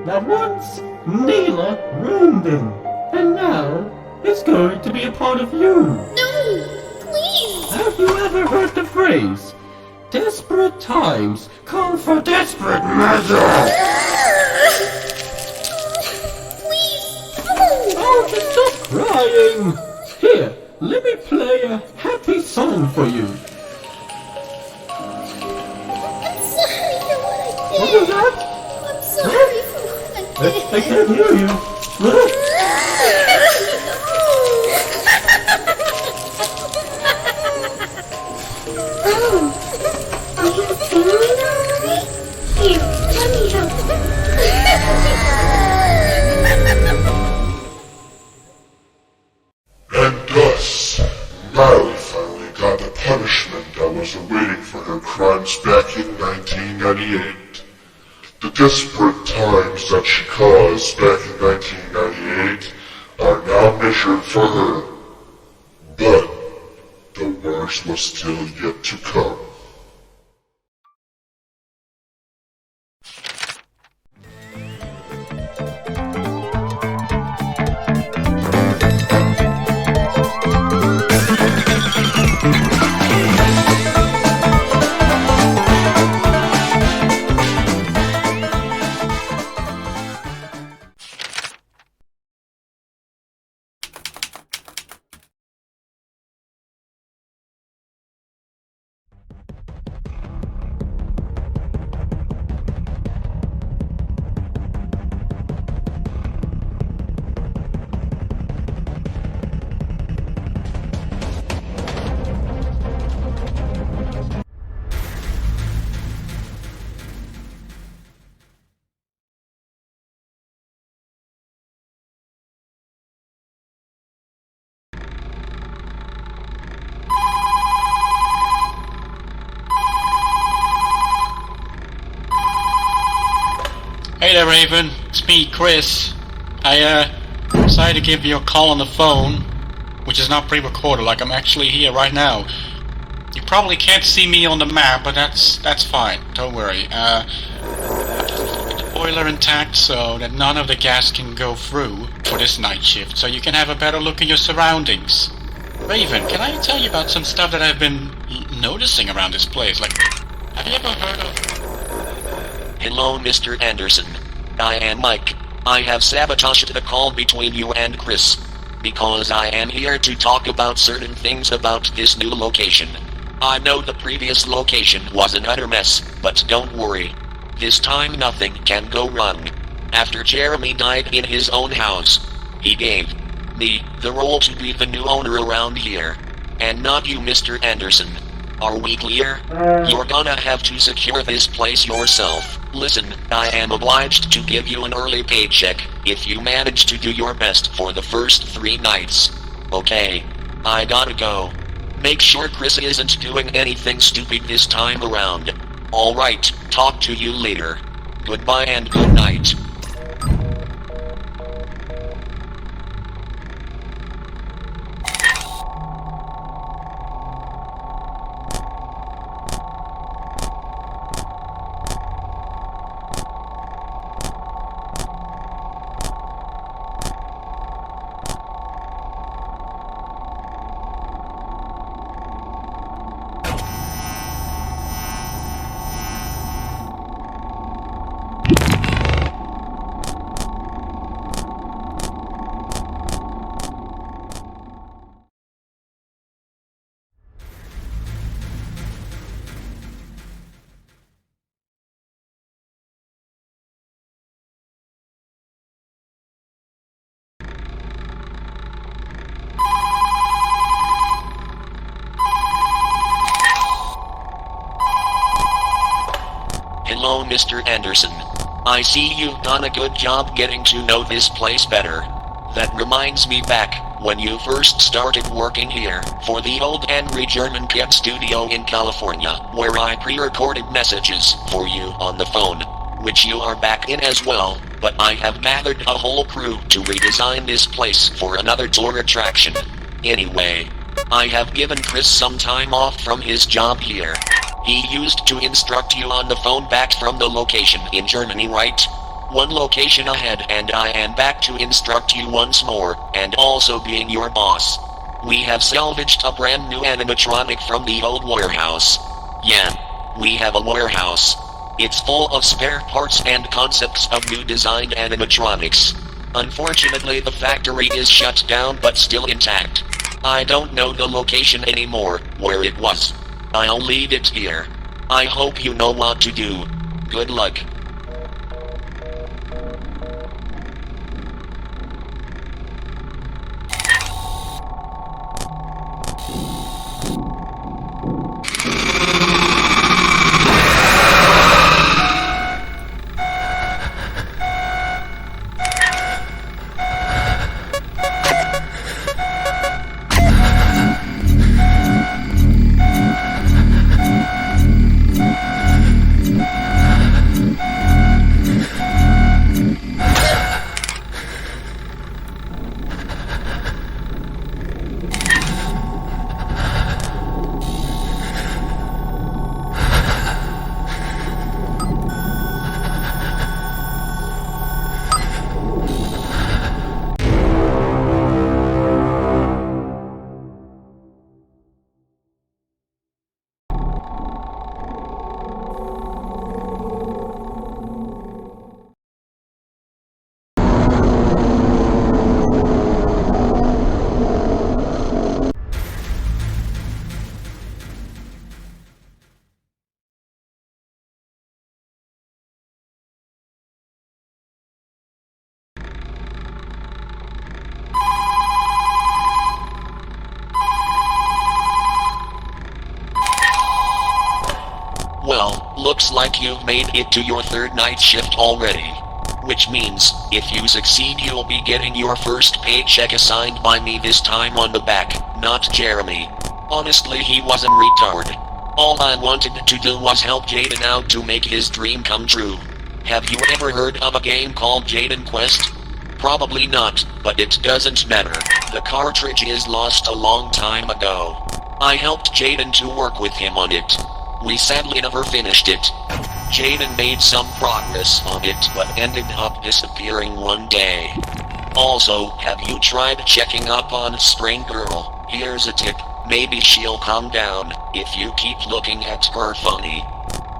that once Neela roomed in, and now it's going to be a part of you. No! Please! Have you ever heard the phrase, desperate times call for desperate measures? Please! No! Oh, just stop crying. Here, let me play a happy song for you. I'm sorry for what I did! What was that? I'm sorry for what I did! I can't hear you. Here, let me help. And thus, Mallie finally got the punishment that was awaiting for her crimes back in 1998. The desperate times that she caused back in 1998 are now measured for her. But the worst was still yet to come. Hey there, Raven. It's me, Chris. I decided to give you a call on the phone, which is not pre-recorded, like I'm actually here right now. You probably can't see me on the map, but that's fine. Don't worry. The boiler intact so that none of the gas can go through for this night shift, so you can have a better look at your surroundings. Raven, can I tell you about some stuff that I've been noticing around this place? Like, have you ever heard of... Hello, Mr. Anderson. I am Mike. I have sabotaged the call between you and Chris, because I am here to talk about certain things about this new location. I know the previous location was an utter mess, but don't worry. This time nothing can go wrong. After Jeremy died in his own house, he gave me the role to be the new owner around here. And not you, Mr. Anderson. Are we clear? You're gonna have to secure this place yourself. Listen, I am obliged to give you an early paycheck if you manage to do your best for the first 3 nights. Okay. I gotta go. Make sure Chris isn't doing anything stupid this time around. Alright, talk to you later. Goodbye and good night. Hello, Mr. Anderson. I see you've done a good job getting to know this place better. That reminds me back, when you first started working here, for the old angry German AGK Studio in California, where I pre-recorded messages for you on the phone, which you are back in as well, but I have gathered a whole crew to redesign this place for another tour attraction. Anyway, I have given Chris some time off from his job here. He used to instruct you on the phone back from the location in Germany, right? One location ahead, and I am back to instruct you once more, and also being your boss. We have salvaged a brand new animatronic from the old warehouse. Yeah, we have a warehouse. It's full of spare parts and concepts of new designed animatronics. Unfortunately, the factory is shut down but still intact. I don't know the location anymore, where it was. I'll leave it here. I hope you know what to do. Good luck. Well, looks like you've made it to your 3rd night shift already. Which means, if you succeed, you'll be getting your first paycheck assigned by me, this time on the back, not Jeremy. Honestly, he wasn't retarded. All I wanted to do was help Jaden out to make his dream come true. Have you ever heard of a game called Jaden Quest? Probably not, but it doesn't matter. The cartridge is lost a long time ago. I helped Jaden to work with him on it. We sadly never finished it. Jaden made some progress on it but ended up disappearing one day. Also, have you tried checking up on Spring Girl? Here's a tip, maybe she'll calm down if you keep looking at her funny.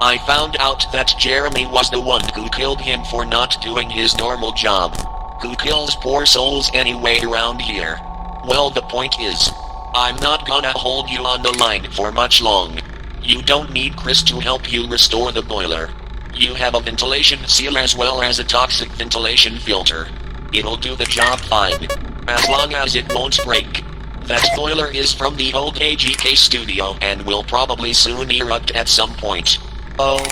I found out that Jeremy was the one who killed him for not doing his normal job. Who kills poor souls anyway around here? Well, the point is, I'm not gonna hold you on the line for much long. You don't need Chris to help you restore the boiler. You have a ventilation seal as well as a toxic ventilation filter. It'll do the job fine, as long as it won't break. That boiler is from the old AGK Studio and will probably soon erupt at some point. Oh,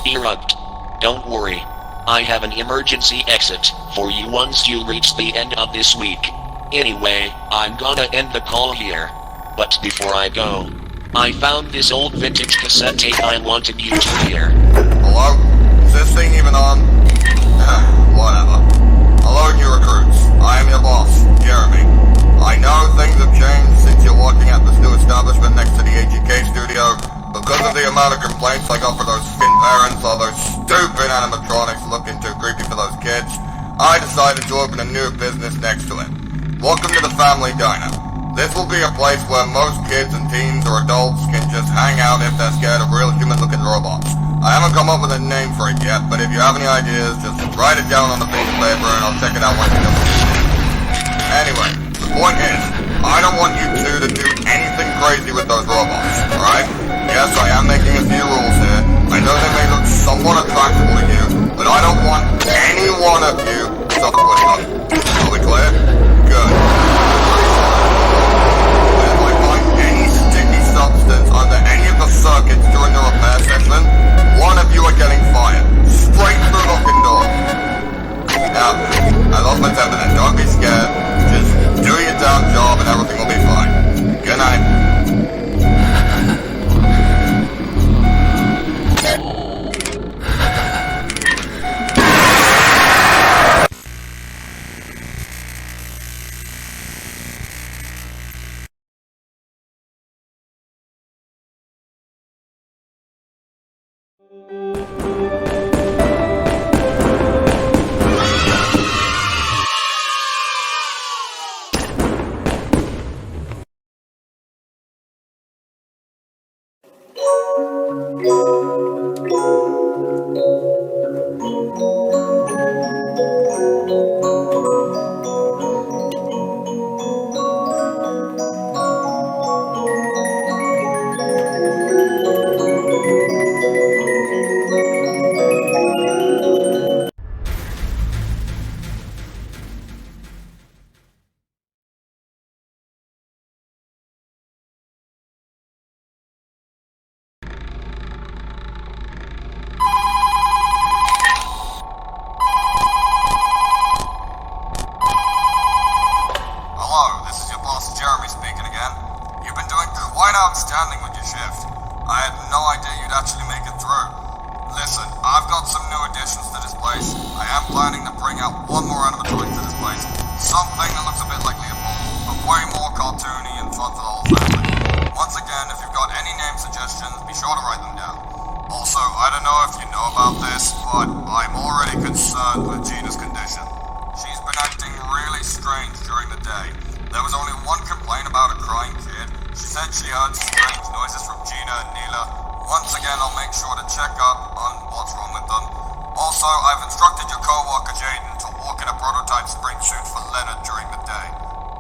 erupt. Don't worry. I have an emergency exit for you once you reach the end of this week. Anyway, I'm gonna end the call here. But before I go, I found this old vintage cassette tape I wanted you to hear. Hello? Is this thing even on? Whatever. Hello, new recruits. I am your boss, Jeremy. I know things have changed since you're working at this new establishment next to the AGK Studio. Because of the amount of complaints I got for those f***ing parents or those stupid animatronics looking too creepy for those kids, I decided to open a new business next to it. Welcome to the Family Diner. This will be a place where most kids and teens or adults can just hang out if they're scared of real human-looking robots. I haven't come up with a name for it yet, but if you have any ideas, just write it down on a piece of paper and I'll check it out once you're done. Anyway, the point is, I don't want you two to do anything crazy with those robots, alright? Yes, I am making a few rules here. I know they may look somewhat attractive to you, but I don't want any one of you to suffer with them. Are we clear? Good. If I find any sticky substance under any of the circuits during the repair session, one of you are getting fired. Straight through the fucking door. Now, I lost my temper then. Don't be scared. Just do your damn job and everything will be fine. Good night. outstanding with your shift. I had no idea you'd actually make it through. Listen, I've got some new additions to this place. I am planning to bring out one more animatronic to this place. Something that looks a bit like Leopold, but way more cartoony and fun for the whole family. Once again, if you've got any name suggestions, be sure to write them down. Also, I don't know if you know about this, but I'm already concerned with Gina's condition. She's been acting really strange during the day. There was only one complaint about a crying kid. She said she heard strange noises from Gina and Neela. Once again, I'll make sure to check up on what's wrong with them. Also, I've instructed your co-worker Jaden to walk in a prototype spring suit for Leonard during the day.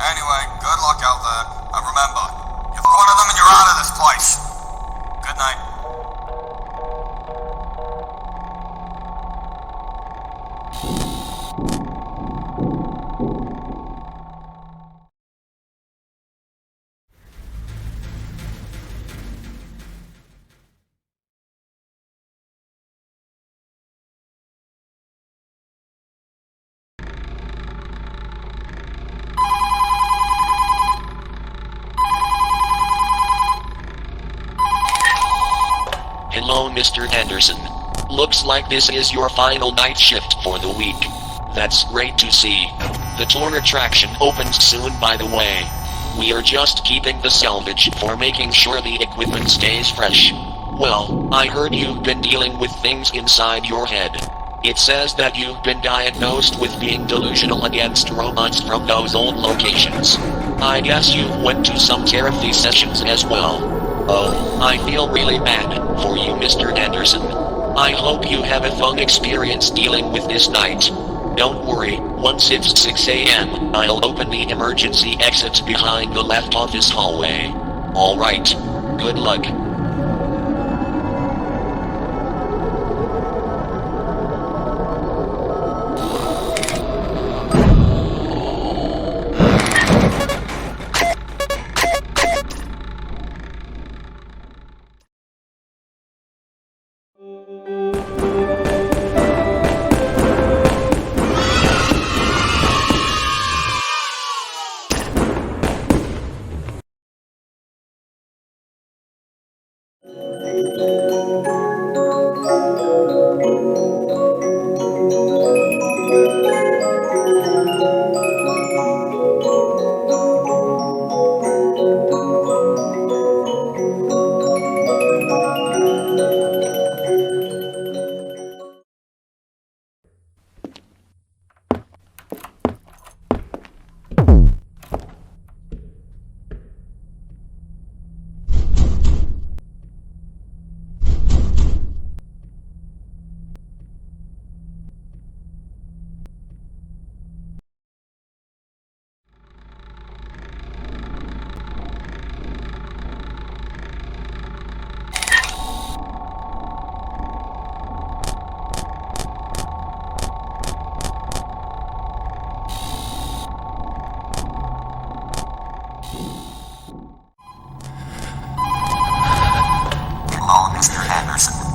Anyway, good luck out there, and remember, you've cornered them and you're out of this place. Good night. Hello, Mr. Anderson. Looks like this is your final night shift for the week. That's great to see. The tour attraction opens soon, by the way. We are just keeping the salvage for making sure the equipment stays fresh. Well, I heard you've been dealing with things inside your head. It says that you've been diagnosed with being delusional against robots from those old locations. I guess you went to some therapy sessions as well. Oh, I feel really bad for you, Mr. Anderson. I hope you have a fun experience dealing with this night. Don't worry, once it's 6 a.m., I'll open the emergency exit behind the left office hallway. Alright. Good luck.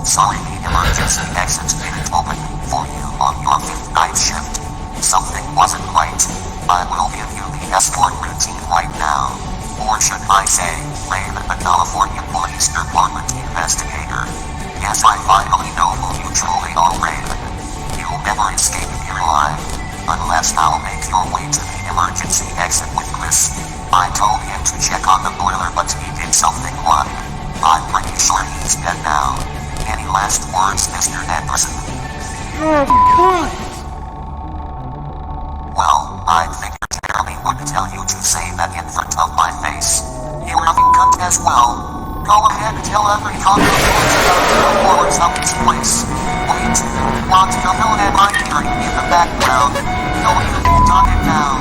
Sorry, the emergency exit didn't open for you on your 5th night shift. Something wasn't right. I will give you the escort routine right now. Or should I say, Raven, the California Police Department investigator. Yes, I finally know who you truly are, Raven. You'll never escape here alive. Unless I'll make your way to the emergency exit with Chris. I told him to check on the boiler, but he did something wrong. I'm pretty sure he's dead now. Any last words, Mr. Anderson? Oh, God! Well, I figured Jeremy would tell you to say that in front of my face. You're having cut as well. Go ahead and tell every contact about the horrors of this place. Wait, what the hell am I hearing in the background? No, you can talk it now.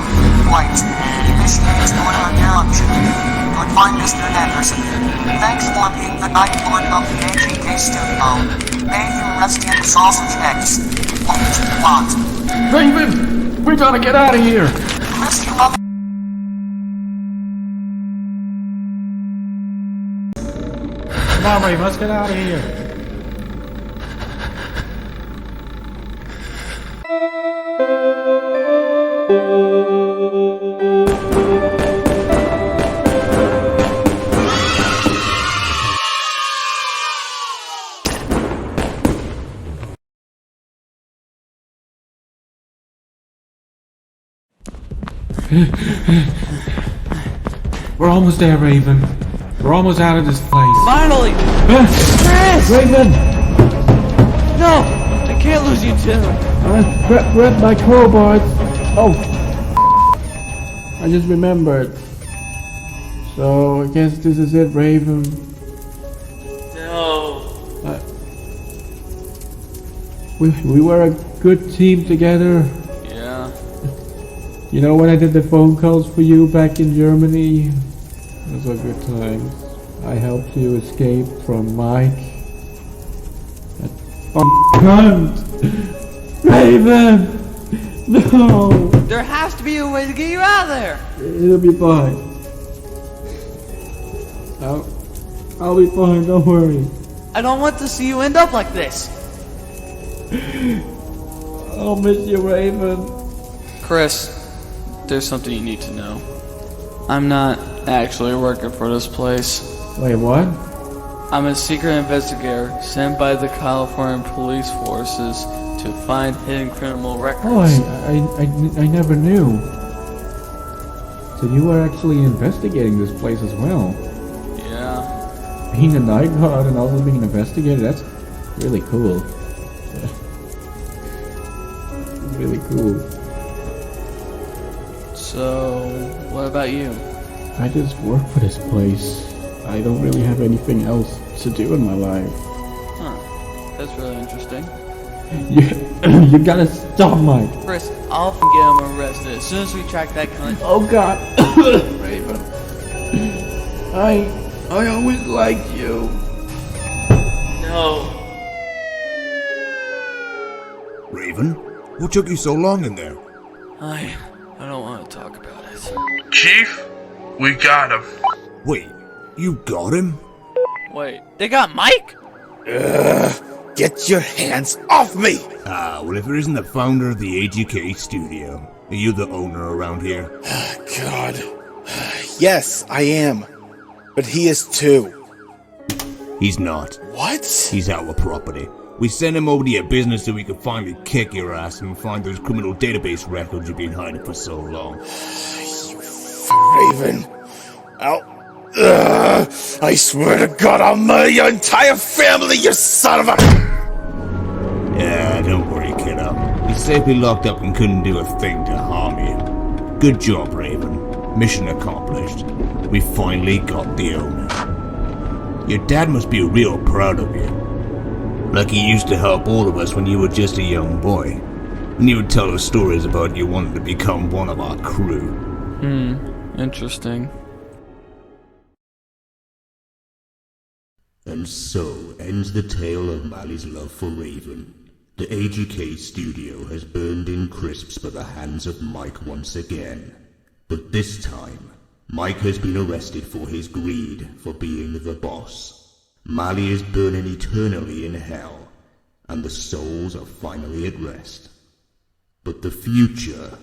Right, initiate order eruption. Goodbye, Mr. Anderson. Thanks for being the Night Lord of the AGK Studio. May you rest in sausage eggs. Wait, what? Raven! We gotta get out of here! Chris, you love. Come on, Raven, let's get out of here. We're almost there, Raven. We're almost out of this place. Finally! Chris! Raven! No! I can't lose you too! Grab my crowbar. Oh! I just remembered. So, I guess this is it, Raven. No. We were a good team together. Yeah. You know when I did the phone calls for you back in Germany? Those were good times. I helped you escape from Mike. That cunt! Raven! No! There has to be a way to get you out of there! It'll be fine. I'll be fine, don't worry. I don't want to see you end up like this. I'll miss you, Raven. Chris, there's something you need to know. I'm not actually working for this place. Wait, what? I'm a secret investigator sent by the California police forces to find hidden criminal records. Oh, I never knew. So you were actually investigating this place as well. Yeah. Being a night guard and also being an investigator, that's really cool. Really cool. So, what about you? I just work for this place. I don't really have anything else to do in my life. Huh. That's really interesting. You gotta stop, Mike. Chris, I'll get him arrested as soon as we track that cunt. Oh God. Raven. I always liked you. No. Raven? What took you so long in there? I don't want to talk about it. Chief, we got him. Wait, you got him? Wait, they got Mike? Get your hands off me! Well, if it isn't the founder of the AGK Studio, are you the owner around here? God. Yes, I am. But he is too. He's not. What? He's our property. We sent him over to your business so we could finally kick your ass and find those criminal database records you've been hiding for so long. You Raven. I swear to God I'll murder your entire family, you son of a... Yeah, don't worry, kiddo. He's safely locked up and couldn't do a thing to harm you. Good job, Raven. Mission accomplished. We finally got the owner. Your dad must be real proud of you. Like he used to help all of us when you were just a young boy. And he would tell us stories about you wanting to become one of our crew. Interesting. And so ends the tale of Mallie's love for Raven. The AGK Studio has burned in crisps by the hands of Mike once again. But this time, Mike has been arrested for his greed for being the boss. Mallie is burning eternally in hell, and the souls are finally at rest. But the future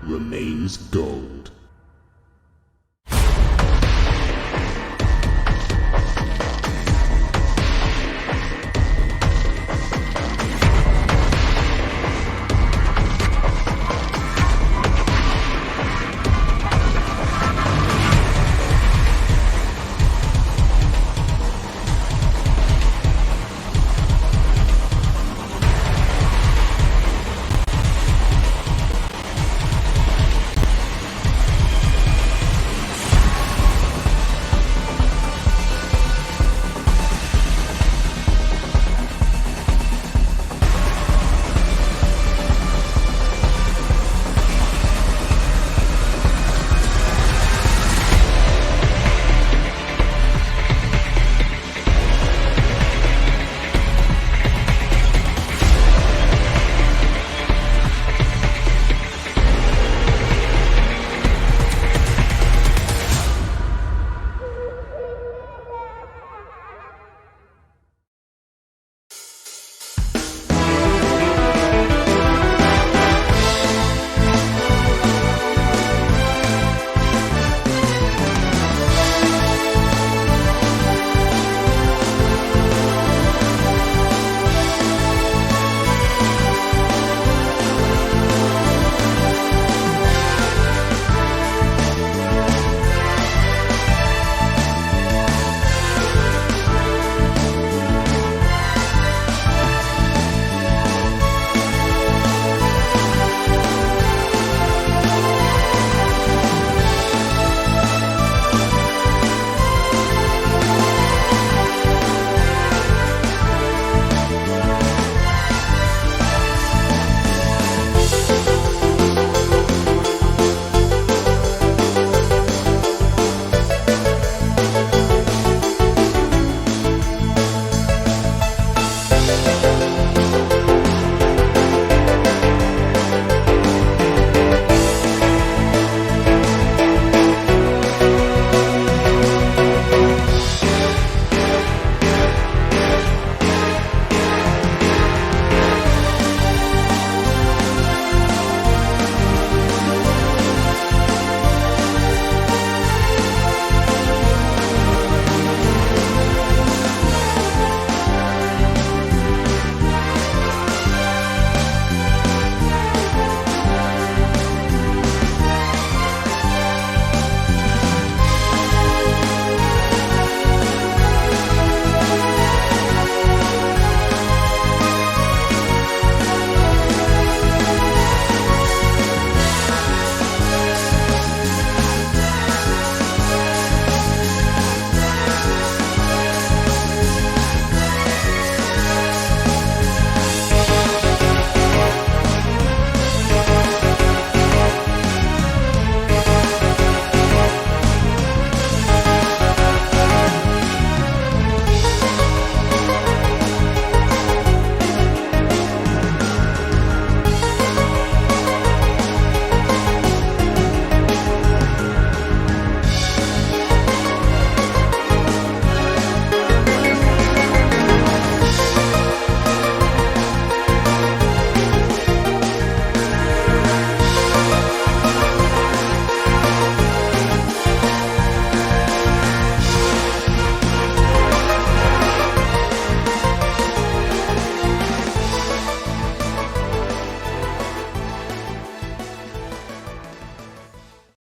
remains gold.